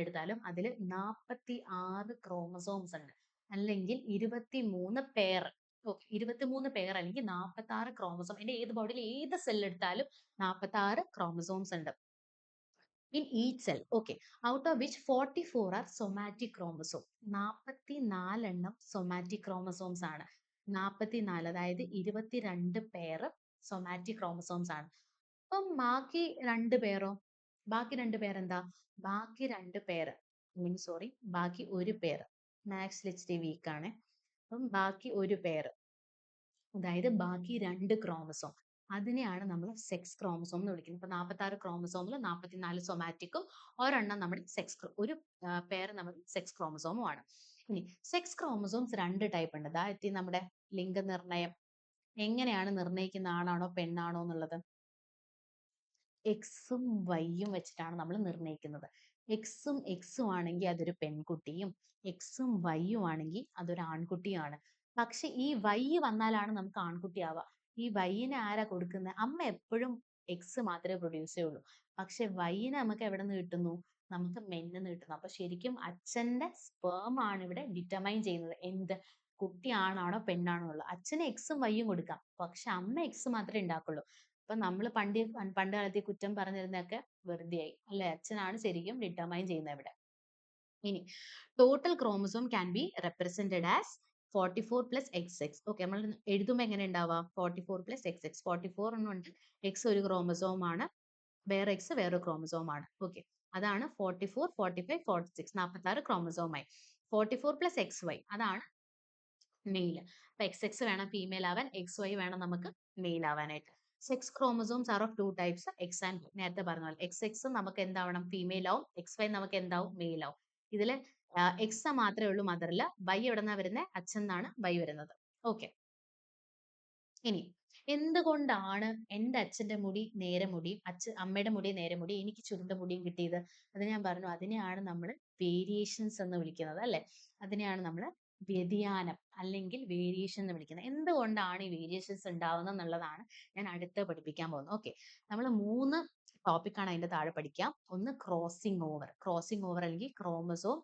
A: എടുത്താലും അതിൽ 46 ക്രോമസോംസ് ഉണ്ട്. അല്ലെങ്കിൽ 23 പെയർ. ഓക്കെ. 23 പെയർ അല്ലെങ്കിൽ 46 ക്രോമസോം. എന്റെ ഏത് ബോഡിയിൽ ഏത് സെൽ എടുത്താലും 46 ക്രോമസോംസ് ഉണ്ട്. In each cell. Okay. Out of which 44 are somatic chromosome. 44 എണ്ണം സൊമാറ്റിക് ക്രോമസോംസ് ആണ്. 44, അതായത് 22 പെയർ സൊമാറ്റിക് ക്രോമസോംസ് ആണ്. അപ്പം ബാക്കി 2 പേരോ? ബാക്കി 2 പേർ എന്താ? ബാക്കി 2 പേര് സോറി, ബാക്കി 1 പേര്. മാത്സിൽ ഇച്ചിരി വീക്ക് ആണ്. അപ്പം ബാക്കി 1 പേര്, അതായത് ബാക്കി 2 ക്രോമസോം, അതിനെയാണ് നമ്മൾ സെക്സ് ക്രോമസോം എന്ന് വിളിക്കുന്നത്. ഇപ്പൊ 46 ക്രോമസോമിൽ 44 സൊമാറ്റിക്കും ഒരെണ്ണം നമ്മുടെ ഒരു പേര് നമ്മുടെ സെക്സ് ക്രോമസോമും ആണ്. ഇനി സെക്സ് ക്രോമസോംസ് 2 ടൈപ്പ് ഉണ്ട്. അതായത് നമ്മുടെ ലിംഗനിർണ്ണയം എങ്ങനെയാണ് നിർണ്ണയിക്കുന്ന ആണാണോ പെണ്ണാണോ എന്നുള്ളത്? എക്സും വൈയും വെച്ചിട്ടാണ് നമ്മൾ നിർണ്ണയിക്കുന്നത്. എക്സും ആണെങ്കിൽ അതൊരു പെൺകുട്ടിയും എക്സും വൈയും ആണെങ്കിൽ അതൊരു ആൺകുട്ടിയാണ്. പക്ഷെ ഈ വൈ വന്നാലാണ് നമുക്ക് ആൺകുട്ടിയാവുക. ഈ വൈയിന് ആരാ കൊടുക്കുന്നത്? അമ്മ എപ്പോഴും എക്സ് മാത്രമേ പ്രൊഡ്യൂസ് ചെയ്യുള്ളൂ. പക്ഷെ വൈയിന് നമുക്ക് എവിടെ നിന്ന് കിട്ടുന്നു? നമുക്ക് മെന്നിന്ന് കിട്ടുന്നു. അപ്പൊ ശരിക്കും അച്ഛന്റെ സ്പേം ആണ് ഇവിടെ ഡിറ്റർമൈൻ ചെയ്യുന്നത്. എന്ത് കുട്ടി ആണാണോ പെണ്ണാണോ എന്നുള്ളത്. അച്ഛന് എക്സും വൈയും കൊടുക്കാം. പക്ഷെ അമ്മ എക്സ് മാത്രമേ ഉണ്ടാക്കുള്ളൂ. അപ്പൊ നമ്മൾ പണ്ട് കാലത്ത് ഈ കുറ്റം പറഞ്ഞിരുന്നതൊക്കെ വെറുതെയായി അല്ലെ? അച്ഛനാണ് ശരിക്കും ഡിറ്റർമൈൻ ചെയ്യുന്നത് ഇവിടെ. ഇനി total chromosome can be represented as 44 plus X X. Okay, നമ്മൾ എഴുതുമ്പോൾ എങ്ങനെ ഉണ്ടാവാം? 44 പ്ലസ് എക്സ് എക്സ്. 44 എന്നുണ്ട് എക്സ് ഒരു ക്രോമസോം ആണ്, വേറെ എക്സ് വേറൊരു ക്രോമസോം ആണ്. ഓക്കെ, അതാണ് 44, 45, 46, 46 ക്രോമസോമായി. 44 പ്ലസ് എക്സ് വൈ അതാണ് മെയിൽ. അപ്പൊ എക്സ് എക്സ് വേണം ഫീമെയിൽ ആവാൻ, എക്സ് വൈ വേണം നമുക്ക് മെയിൽ ആവാനായിട്ട്. Sex chromosomes are of two types, X and Y. നേരത്തെ പറഞ്ഞ പോലെ എക്സ് എക്സ് നമുക്ക് എന്താവണം? ഫീമെയിൽ ആവും. എക്സ് വൈ നമുക്ക് എന്താവും? മെയിൽ ആവും. ഇതില് എക്സ് മാത്രമേ ഉള്ളൂ മദറില്. വൈ എവിടെ നിന്നാ വരുന്നത്? അച്ഛൻ നിന്നാണ് വൈ വരുന്നത്. ഓക്കെ, ഇനി എന്തുകൊണ്ടാണ് എൻ്റെ അച്ഛന്റെ മുടി നേരെ മുടിയും അമ്മയുടെ മുടി നേരെ മുടി എനിക്ക് ചുരുണ്ട മുടിയും കിട്ടിയത്? അത് ഞാൻ പറഞ്ഞു, അതിനെയാണ് നമ്മൾ വേരിയേഷൻസ് എന്ന് വിളിക്കുന്നത് അല്ലെ? അതിനെയാണ് നമ്മൾ വ്യതിയാനം അല്ലെങ്കിൽ വേരിയേഷൻ എന്ന് വിളിക്കുന്നത്. എന്തുകൊണ്ടാണ് ഈ വേരിയേഷൻസ് ഉണ്ടാവുന്നത് എന്നുള്ളതാണ് ഞാൻ അടുത്ത് പഠിപ്പിക്കാൻ പോകുന്നത്. ഓക്കെ, നമ്മൾ 3 ടോപ്പിക്കാണ് അതിന്റെ താഴെ പഠിക്കാം. ഒന്ന് ക്രോസിംഗ് ഓവർ അല്ലെങ്കിൽ ക്രോമസോം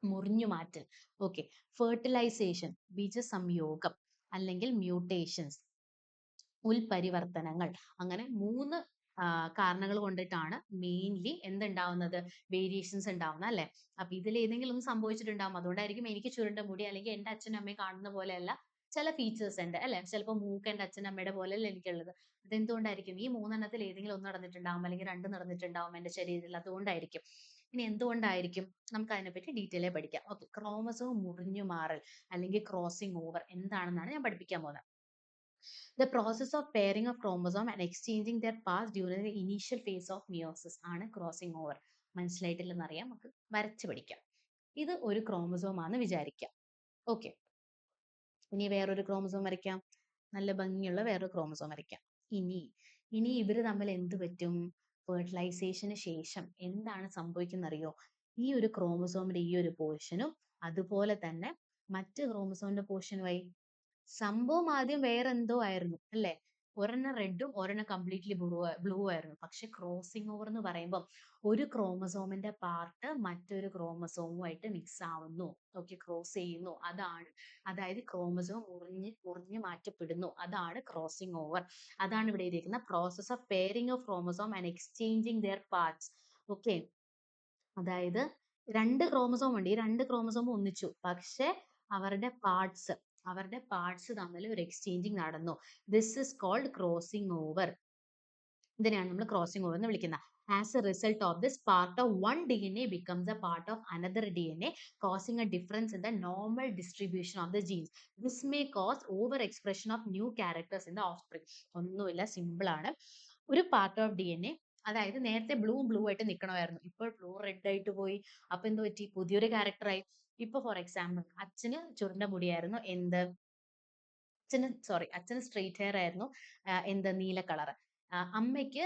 A: മുറിഞ്ഞു മാറ്റൽ. ഓക്കെ, ഫെർട്ടിലൈസേഷൻ ബീജസംയോഗം അല്ലെങ്കിൽ മ്യൂട്ടേഷൻസ് ഉൽപരിവർത്തനങ്ങൾ. അങ്ങനെ 3 കാരണങ്ങൾ കൊണ്ടിട്ടാണ് മെയിൻലി എന്തുണ്ടാവുന്നത്? വേരിയേഷൻസ് ഉണ്ടാവുന്നത് അല്ലെ? അപ്പൊ ഇതിൽ ഏതെങ്കിലും ഒന്ന് സംഭവിച്ചിട്ടുണ്ടാവും. അതുകൊണ്ടായിരിക്കും എനിക്ക് ചുരുണ്ട മുടി അല്ലെങ്കിൽ എൻ്റെ അച്ഛനും അമ്മയും കാണുന്ന പോലെയല്ല ചില ഫീച്ചേഴ്സ് ഉണ്ട് അല്ലെ? ചിലപ്പോൾ മൂക്ക് എൻ്റെ അച്ഛനും അമ്മയുടെ പോലെയല്ല എനിക്കുള്ളത്. അതെന്തുകൊണ്ടായിരിക്കും? ഈ 3 ഏതെങ്കിലും ഒന്ന് നടന്നിട്ടുണ്ടാവും, അല്ലെങ്കിൽ 2 നടന്നിട്ടുണ്ടാവും എൻ്റെ ശരീരത്തിൽ. അതുകൊണ്ടായിരിക്കും. ഇനി എന്തുകൊണ്ടായിരിക്കും? നമുക്ക് അതിനെപ്പറ്റി ഡീറ്റെയിൽ ആയി പഠിക്കാം. ഓക്കെ, ക്രോമസോം മുറിഞ്ഞു മാറൽ അല്ലെങ്കിൽ ക്രോസിംഗ് ഓവർ എന്താണെന്നാണ് ഞാൻ പഠിപ്പിക്കാൻ പോകുന്നത്. The process of pairing of chromosome and exchanging their parts during the initial phase of meiosis ആണ് ക്രോസിംഗ് ഓവർ. മനസ്സിലായിട്ടില്ലെന്ന് അറിയാം, നമുക്ക് വരച്ച് പഠിക്കാം. ഇത് ഒരു ക്രോമസോം ആണെന്ന് വിചാരിക്കാം. ഓക്കെ, ഇനി വേറൊരു ക്രോമസോം വരയ്ക്കാം. നല്ല ഭംഗിയുള്ള വേറൊരു ക്രോമസോം വരയ്ക്കാം. ഇനി ഇനി ഇവര് തമ്മിൽ എന്ത് പറ്റും? ഫെർട്ടിലൈസേഷന് ശേഷം എന്താണ് സംഭവിക്കുന്നത് അറിയോ? ഈ ഒരു ക്രോമസോമിന്റെ ഈ ഒരു പോർഷനും അതുപോലെ തന്നെ മറ്റ് ക്രോമസോമിന്റെ പോർഷനുമായി സംഭവം ആദ്യം വേറെ എന്തോ ആയിരുന്നു അല്ലെ? ഒരെണ്ണം റെഡും ഒരെണ്ണം കംപ്ലീറ്റ്ലി ബ്ലൂ ആയിരുന്നു. പക്ഷെ ക്രോസിംഗ് ഓവർ എന്ന് പറയുമ്പോൾ ഒരു ക്രോമസോമിന്റെ പാർട്ട് മറ്റൊരു ക്രോമസോമുമായിട്ട് മിക്സ് ആവുന്നു. ഓക്കെ, ക്രോസ് ചെയ്യുന്നു. അതായത് ക്രോമസോം മുറിഞ്ഞു മാറ്റപ്പെടുന്നു. അതാണ് ക്രോസിംഗ് ഓവർ. അതാണ് ഇവിടെ ഇരിക്കുന്ന process of pairing of chromosome and exchanging their parts. Okay, അതായത് 2 ക്രോമസോം ഉണ്ട്. ഈ 2 ക്രോമസോം ഒന്നിച്ചു. പക്ഷെ അവരുടെ പാർട്സ് തമ്മിൽ ഒരു എക്സ്ചേഞ്ചിങ് നടന്നു. This is called crossing over. ഇതിനെയാണ് നമ്മൾ ക്രോസിംഗ് ഓവർ എന്ന് വിളിക്കുന്നത്. As a result of this, part of one DNA becomes a part of another DNA, causing a difference in the normal distribution of the genes. This may cause overexpression of new characters in the offspring. ഒന്നുമില്ല, simple ആണ്. ഒരു part of DNA, അതായത് നേരത്തെ blue ആയിട്ട് നിൽക്കണമായിരുന്നു, ഇപ്പോൾ blue red ആയിട്ട് പോയി. അപ്പൊ എന്ത് പറ്റി? പുതിയൊരു ക്യാരക്ടറായി. ഇപ്പൊ ഫോർ എക്സാമ്പിൾ അച്ഛന് ചുരുണ്ട മുടിയായിരുന്നു, അച്ഛന് സ്ട്രെയിറ്റ് ഹെയർ ആയിരുന്നു, നീല കളർ. അമ്മയ്ക്ക്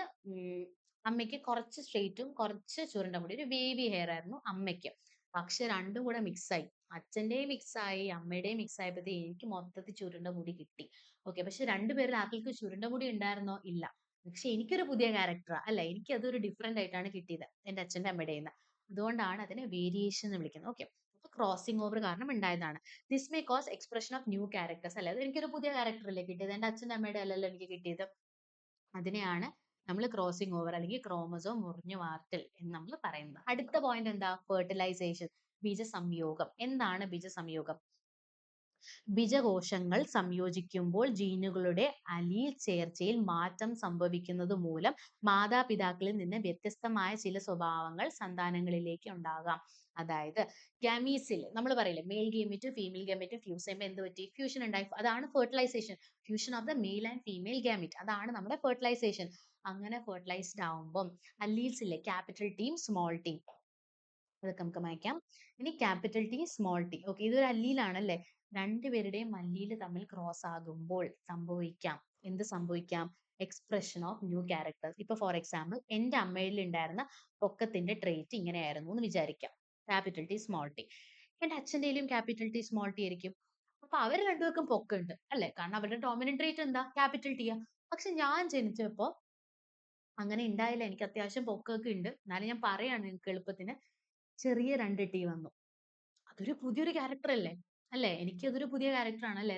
A: അമ്മയ്ക്ക് കുറച്ച് സ്ട്രെയിറ്റും കുറച്ച് ചുരുണ്ട മുടി, ഒരു വേവി ഹെയർ ആയിരുന്നു അമ്മയ്ക്ക്. പക്ഷെ രണ്ടും കൂടെ മിക്സ് ആയി, അച്ഛന്റെയും മിക്സ് ആയി അമ്മയുടെയും മിക്സ് ആയപ്പോഴത്തേ എനിക്ക് മൊത്തത്തിൽ ചുരുണ്ട മുടി കിട്ടി. ഓക്കെ, പക്ഷെ രണ്ടുപേരിൽ ആർക്കും ചുരുണ്ട മുടി ഉണ്ടായിരുന്നോ? ഇല്ല. പക്ഷെ എനിക്കൊരു പുതിയ ക്യാരക്ടറാ അല്ല, എനിക്ക് അതൊരു ഡിഫറെന്റ് ആയിട്ടാണ് കിട്ടിയത് എൻ്റെ അച്ഛൻ്റെ അമ്മയുടെ നിന്ന്. അതുകൊണ്ടാണ് അതിനെ വേരിയേഷൻ എന്ന് വിളിക്കുന്നത്. ഓക്കെ, അപ്പൊ ക്രോസിംഗ് ഓവർ കാരണം ഉണ്ടായതാണ്. This may cos expression of new characters. അല്ലെ, അത് എനിക്കൊരു പുതിയ ക്യാരക്ടർ അല്ലേ കിട്ടിയത്, എൻ്റെ അച്ഛൻ്റെ അമ്മയുടെ അല്ലല്ലോ എനിക്ക് കിട്ടിയത്. അതിനെയാണ് നമ്മൾ ക്രോസിംഗ് ഓവർ അല്ലെങ്കിൽ ക്രോമസോം മുറിഞ്ഞു മാറ്റൽ എന്ന് നമ്മൾ പറയുന്നത്. അടുത്ത പോയിന്റ് എന്താ? ഫെർട്ടിലൈസേഷൻ, ബീജസംയോഗം. എന്താണ് ബീജസംയോഗം? ബീജകോശങ്ങൾ സംയോജിക്കുമ്പോൾ ജീനുകളുടെ അലീൽ ചേർച്ചയിൽ മാറ്റം സംഭവിക്കുന്നത് മൂലം മാതാപിതാക്കളിൽ നിന്ന് വ്യത്യസ്തമായ ചില സ്വഭാവങ്ങൾ സന്താനങ്ങളിലേക്ക് ഉണ്ടാകാം. അതായത് ഗാമീസിൽ നമ്മൾ പറയില്ലേ, male gamete female gamete fuse ചെയ്യുമ്പോൾ എന്ത് പറ്റി? ഫ്യൂഷൻ ഉണ്ടായി. അതാണ് fertilisation. Fusion of the male and female gamete, അതാണ് നമ്മുടെ ഫെർട്ടിലൈസേഷൻ. അങ്ങനെ ഫെർട്ടിലൈസ്ഡ് ആവുമ്പം അല്ലീൽസ് ഇല്ലേ, ക്യാപിറ്റൽ ടീം സ്മോൾ ടീം, അതൊക്കെ നമുക്ക് മായ്ക്കാം. ഇനി capital T, small T. Okay, ഇതൊരു അല്ലീലാണല്ലേ. രണ്ടുപേരുടെയും അല്ലീല് തമ്മിൽ ക്രോസ് ആകുമ്പോൾ എന്ത് സംഭവിക്കാം? Expression of new characters. ഇപ്പൊ ഫോർ എക്സാമ്പിൾ, എന്റെ അമ്മയിൽ ഉണ്ടായിരുന്ന പൊക്കത്തിന്റെ ട്രേറ്റ് ഇങ്ങനെയായിരുന്നു എന്ന് വിചാരിക്കാം. Capital T, small T. എന്റെ അച്ഛന്റെയിലും ക്യാപിറ്റൽ ടി, സ്മോൾ ടി ആയിരിക്കും. അപ്പൊ അവർ രണ്ടുപേർക്കും പൊക്കമുണ്ട് അല്ലെ, കാരണം അവരുടെ ഡോമിനന്റ് ട്രേറ്റ് എന്താ? ക്യാപിറ്റൽ ടി ആ. പക്ഷെ ഞാൻ ജനിച്ചപ്പോ അങ്ങനെ ഉണ്ടായില്ല. എനിക്ക് അത്യാവശ്യം പൊക്കമൊക്കെ ഉണ്ട്. എന്നാലും ഞാൻ പറയാണ് നിങ്ങൾക്ക് എളുപ്പത്തിന്. ചെറിയ 2 ടി വന്നു. അതൊരു പുതിയൊരു ക്യാരക്ടർ അല്ലേ? അല്ലേ? എനിക്കതൊരു പുതിയ ക്യാരക്ടർ ആണ് അല്ലേ?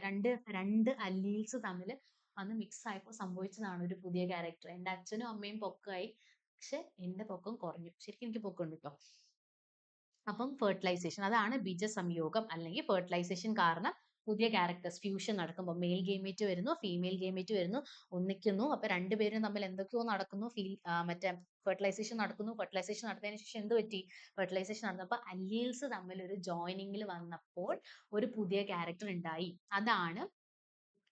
A: രണ്ട് അല്ലീൽസ് തമ്മിൽ വന്ന് മിക്സ് ആയപ്പോൾ സംഭവിച്ചതാണ് ഒരു പുതിയ ക്യാരക്ടർ. എന്റെ അച്ഛനും അമ്മയും പൊക്കമായി. പക്ഷെ എന്റെ പൊക്കം കുറഞ്ഞു. ശരിക്കും എനിക്ക് പൊക്കമുണ്ട് ട്ടോ. അപ്പം ഫെർട്ടിലൈസേഷൻ, അതാണ് ബീജസംയോഗം അല്ലെങ്കിൽ ഫെർട്ടിലൈസേഷൻ കാരണം പുതിയ ക്യാരക്ടേഴ്സ് ഫ്യൂഷൻ നടക്കുമ്പോൾ മെയിൽ ഗെമേറ്റ് വരുന്നു, ഫീമെയിൽ ഗെമേറ്റ് വരുന്നു, ഒന്നിക്കുന്നു. അപ്പൊ രണ്ടുപേരും തമ്മിൽ എന്തൊക്കെയോ നടക്കുന്നു. മറ്റേ ഫെർട്ടിലൈസേഷൻ നടക്കുന്നു. ഫെർട്ടിലൈസേഷൻ നടത്തിയതിനു ശേഷം എന്ത് പറ്റി? ഫെർട്ടിലൈസേഷൻ നടന്നപ്പോൾ അല്ലീൽസ് തമ്മിൽ ഒരു ജോയിനിങ്ങിൽ വന്നപ്പോൾ ഒരു പുതിയ ക്യാരക്ടർ ഉണ്ടായി. അതാണ്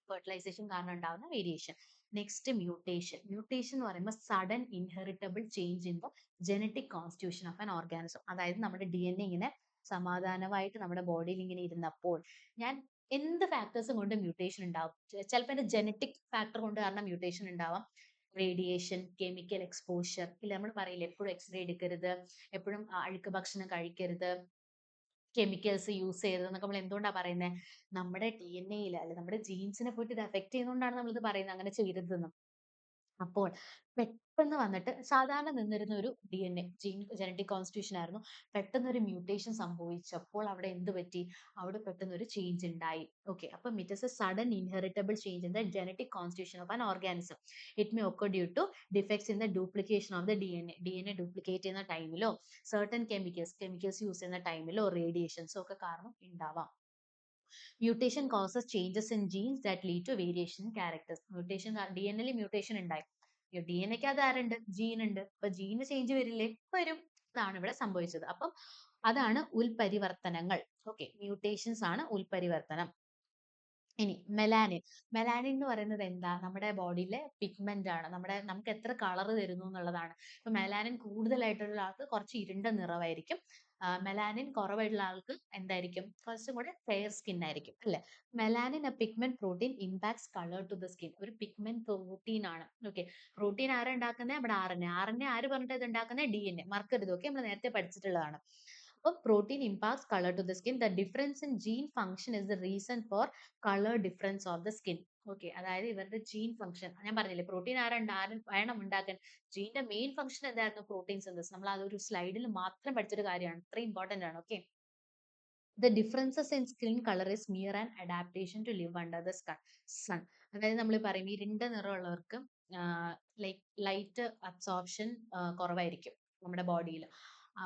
A: ഫെർട്ടിലൈസേഷൻ കാരണം ഉണ്ടാകുന്ന വേരിയേഷൻ. Next mutation. മ്യൂട്ടേഷൻ എന്ന് പറയുമ്പോൾ sudden inheritable change in the genetic constitution of an organism. അതായത് നമ്മുടെ DNA ഇങ്ങനെ സമാധാനമായിട്ട് നമ്മുടെ ബോഡിയിൽ ഇങ്ങനെ ഇരുന്നപ്പോൾ ഞാൻ എന്ത് ഫാക്ടേഴ്സും കൊണ്ട് മ്യൂട്ടേഷൻ ഉണ്ടാവും. ചിലപ്പോൾ എന്റെ ജനറ്റിക് ഫാക്ടർ കൊണ്ട് കാരണം മ്യൂട്ടേഷൻ ഉണ്ടാവാം. റേഡിയേഷൻ, കെമിക്കൽ എക്സ്പോഷർ, ഇല്ല നമ്മൾ പറയില്ല എപ്പോഴും എക്സ്റേ എടുക്കരുത്, എപ്പോഴും അഴുക്ക് ഭക്ഷണം കഴിക്കരുത്, കെമിക്കൽസ് യൂസ് ചെയ്തത് എന്നൊക്കെ നമ്മൾ എന്തുകൊണ്ടാണ് പറയുന്നത്? നമ്മുടെ DNA അല്ലെ നമ്മുടെ ജീൻസിനെ പോയിട്ട് ഇത് എഫക്ട് ചെയ്യുന്നതുകൊണ്ടാണ് നമ്മൾ ഇത് പറയുന്നത് അങ്ങനെ ചെയ്യരുതെന്ന്. അപ്പോൾ പെട്ടെന്ന് വന്നിട്ട് സാധാരണ നിന്നിരുന്ന ഒരു DNA ജനറ്റിക് കോൺസ്റ്റിറ്റ്യൂഷൻ ആയിരുന്നു. പെട്ടെന്ന് ഒരു മ്യൂട്ടേഷൻ സംഭവിച്ചപ്പോൾ അവിടെ എന്ത് പറ്റി? അവിടെ പെട്ടെന്ന് ഒരു ചേഞ്ച് ഉണ്ടായി. ഓക്കെ, അപ്പം it is a sudden inheritable change in the genetic constitution of an organism. It may occur due to defects in the duplication of the DNA duplicate ചെയ്യുന്ന ടൈമിലോ സർട്ടൻ കെമിക്കൽസ് യൂസ് ചെയ്യുന്ന ടൈമിലോ റേഡിയേഷൻസോ ഒക്കെ കാരണം ഉണ്ടാവാം. Mutation causes changes in genes that lead to variation in characters. Mutation DNA mutation ഉണ്ടായി. DNA അത് ആരുണ്ട്? Gene ഉണ്ട്. അപ്പൊ ജീന് ചേഞ്ച് വരില്ലേ? വരും. അതാണ് ഇവിടെ സംഭവിച്ചത്. അപ്പം അതാണ് ഉൽപരിവർത്തനങ്ങൾ. ഓക്കെ, മ്യൂട്ടേഷൻസ് ആണ് ഉൽപരിവർത്തനം. ഇനി മെലാനിൻ. മെലാനിൻ എന്ന് പറയുന്നത് എന്താ? നമ്മുടെ ബോഡിയിലെ പിഗ്മെന്റ് ആണ്. നമുക്ക് എത്ര കളർ തരുന്നു എന്നുള്ളതാണ്. ഇപ്പൊ മെലാനിൻ കൂടുതലായിട്ടുള്ള ആൾക്ക് കുറച്ച് ഇരുണ്ട നിറമായിരിക്കും. മെലാനിൻ കുറവായിട്ടുള്ള ആൾക്ക് എന്തായിരിക്കും? കുറച്ചും കൂടെ ഫെയർ സ്കിൻ ആയിരിക്കും അല്ലെ? Melanin a pigment protein impacts colour to the skin. ഒരു പിഗ്മെന്റ് പ്രോട്ടീൻ ആണ്. ഓക്കെ, പ്രോട്ടീൻ ആരാ ഉണ്ടാക്കുന്നത്? നമ്മുടെ RNA ആര് പറഞ്ഞിട്ട് ഇത് ഉണ്ടാക്കുന്നത്? DNA. മറക്കരുത്. ഓക്കെ, നമ്മൾ നേരത്തെ പഠിച്ചിട്ടുള്ളതാണ്. അപ്പോൾ protein impacts colour to the skin. The difference in gene function is the reason for colour difference of the skin. Okay, അതായത് ഇവരുടെ ജീൻ ഫംഗ്ഷൻ ഞാൻ പറഞ്ഞില്ലേ, പ്രോട്ടീൻ ആരും വേണം ഉണ്ടാക്കാൻ. ജീന്റെ മെയിൻ ഫംഗ്ഷൻ എന്തായിരുന്നു? Protein synthesis. നമ്മൾ അതൊരു സ്ലൈഡിൽ മാത്രം പഠിച്ചൊരു കാര്യമാണ്. ഇത്ര ഇമ്പോർട്ടന്റ് ആണ്. Okay, the differences in skin color is mere an adaptation to live under the sun. അതായത് നമ്മൾ പറയും ഇരുണ്ട നിറമുള്ളവർക്ക് ലൈറ്റ് അബ്സോർപ്ഷൻ കുറവായിരിക്കും നമ്മുടെ ബോഡിയിൽ.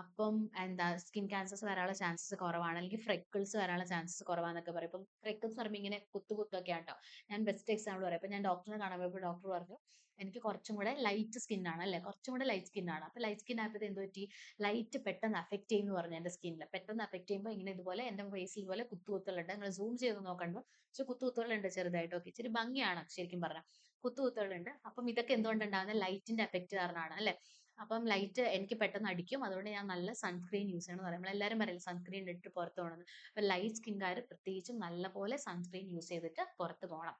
A: അപ്പം എന്താ സ്കിൻ ക്യാൻസേഴ്സ് വരാനുള്ള ചാൻസസ് കുറവാണ്, അല്ലെങ്കിൽ ഫ്രെക്കിൾസ് വരാനുള്ള ചാൻസസ് കുറവാന്നൊക്കെ പറയും. ഇപ്പം ഫ്രെക്കിൾസ് പറയുമ്പോൾ ഇങ്ങനെ കുത്തൊക്കെ ആട്ടോ. ഞാൻ ബെസ്റ്റ് എക്സാമ്പിൾ പറയാം. ഇപ്പൊ ഞാൻ ഡോക്ടറിനെ കാണാൻ പോയപ്പോൾ ഡോക്ടർ പറഞ്ഞു എനിക്ക് കുറച്ചും കൂടെ ലൈറ്റ് സ്കിൻ ആണ് അല്ലെ, കുറച്ചും കൂടെ ലൈറ്റ് സ്കിൻ ആണ്. അപ്പൊ ലൈറ്റ് സ്കിൻ ആയപ്പോൾ എന്ത് പറ്റി? ലൈറ്റ് പെട്ടെന്ന് അഫക്ട് ചെയ്യുന്നു പറഞ്ഞു എന്റെ സ്കിന്നിൽ. പെട്ടെന്ന് അഫക്ട് ചെയ്യുമ്പോൾ ഇങ്ങനെ ഇതുപോലെ എന്റെ ഫേസിൽ ഇതുപോലെ കുത്തുകുത്തുകളുണ്ട്. നിങ്ങൾ സൂം ചെയ്ത് നോക്കണ്ടോ? പക്ഷെ കുത്തുകുത്തുകളുണ്ട് ചെറുതായിട്ട്. ഓക്കെ, ഇച്ചിരി ഭംഗിയാണ് ശരിക്കും പറഞ്ഞാൽ. കുത്തുകുത്തുകളുണ്ട്. അപ്പം ഇതൊക്കെ എന്തുകൊണ്ടുണ്ടാകുന്ന? ലൈറ്റിന്റെ എഫക്ട് കാരണമാണ് അല്ലെ. അപ്പം ലൈറ്റ് എനിക്ക് പെട്ടെന്ന് അടിക്കും. അതുകൊണ്ട് ഞാൻ നല്ല സൺസ്ക്രീൻ യൂസ് ചെയ്യണം എന്ന് പറയും. നമ്മളെല്ലാവരും പറയില്ല സൺസ്ക്രീൻ ഇട്ട് പുറത്ത് പോകണമെന്ന്. അപ്പൊ ലൈറ്റ് സ്കിൻകാർ പ്രത്യേകിച്ചും നല്ലപോലെ സൺസ്ക്രീൻ യൂസ് ചെയ്തിട്ട് പുറത്ത് പോകണം.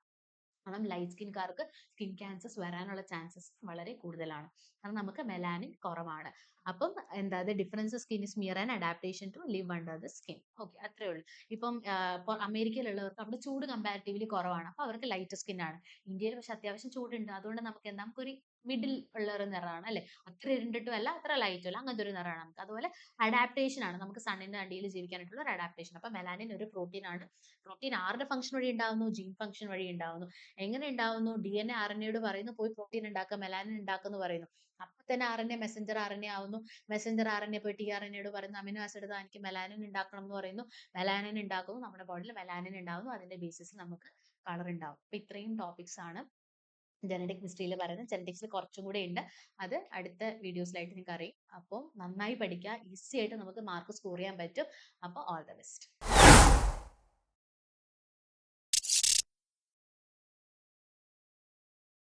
A: കാരണം ലൈറ്റ് സ്കിൻകാർക്ക് സ്കിൻ ക്യാൻസേഴ്സ് വരാനുള്ള ചാൻസസ് വളരെ കൂടുതലാണ്. കാരണം നമുക്ക് മെലാനിൻ കുറവാണ്. അപ്പം എന്താ difference skin is mere and adaptation to live under the skin. Okay, അത്രേ ഉള്ളൂ. ഇപ്പം അമേരിക്കയിലുള്ളവർക്ക് അവിടെ ചൂട് കമ്പാരിറ്റീവ്ലി കുറവാണ്. അപ്പൊ അവർക്ക് ലൈറ്റ് സ്കിൻ ആണ്. ഇന്ത്യയിൽ പക്ഷെ അത്യാവശ്യം ചൂടുണ്ട്. അതുകൊണ്ട് നമുക്കൊരു മിഡിൽ ഉള്ള ഒരു നിറമാണ് അല്ലെ. അത്ര ഇരുണ്ടിട്ടും അല്ല, അത്ര ലൈറ്റും അല്ല, അങ്ങനത്തെ ഒരു നിറമാണ് നമുക്ക്. അതുപോലെ അഡാപ്റ്റേഷൻ ആണ്, നമുക്ക് സണ്ണിന്റെ അടിയിൽ ജീവിക്കാനായിട്ടുള്ള ഒരു അഡാപ്റ്റേഷൻ. അപ്പൊ മെലാനിൻ ഒരു പ്രോട്ടീൻ ആണ്. പ്രോട്ടീൻ ആരുടെ ഫംഗ്ഷൻ വഴി ഉണ്ടാവുന്നു? ജീൻ ഫംഗ്ഷൻ വഴി ഉണ്ടാവുന്നു. എങ്ങനെ ഉണ്ടാവുന്നു? DNA RNA പറയുന്നു പോയി പ്രോട്ടീൻ ഉണ്ടാക്കുക, മെലാനിൻ ഉണ്ടാക്കുന്നു പറയുന്നു. അപ്പൊ തന്നെ RNA മെസഞ്ചർ RNA ആവുന്നു. മെസഞ്ചർ RNA പോയി tRNA പറയുന്നു അമിനോ ആസിഡ് എനിക്ക് മെലാനിൻ ഉണ്ടാക്കണം എന്ന് പറയുന്നു. മെലാനിൻ ഉണ്ടാക്കുന്നു, നമ്മുടെ ബോഡിയിൽ മെലാനിൻ ഉണ്ടാവുന്നു. അതിന്റെ ബേസിസിൽ നമുക്ക് കളർ ഉണ്ടാവും. അപ്പൊ ഇത്രയും ടോപ്പിക്സ് ആണ് ജനറ്റിക് ഹിസ്റ്ററിയിൽ പറയുന്നത്. ജനറ്റിക്സിൽ കുറച്ചും കൂടെ ഉണ്ട്. അത് അടുത്ത വീഡിയോസിലായിട്ട് നിങ്ങൾക്ക് അറിയും. അപ്പോൾ നന്നായി പഠിക്കുക. ഈസി ആയിട്ട് നമുക്ക് മാർക്ക് സ്കോർ ചെയ്യാൻ പറ്റും. അപ്പോൾ ഓൾ ദ ബെസ്റ്റ്.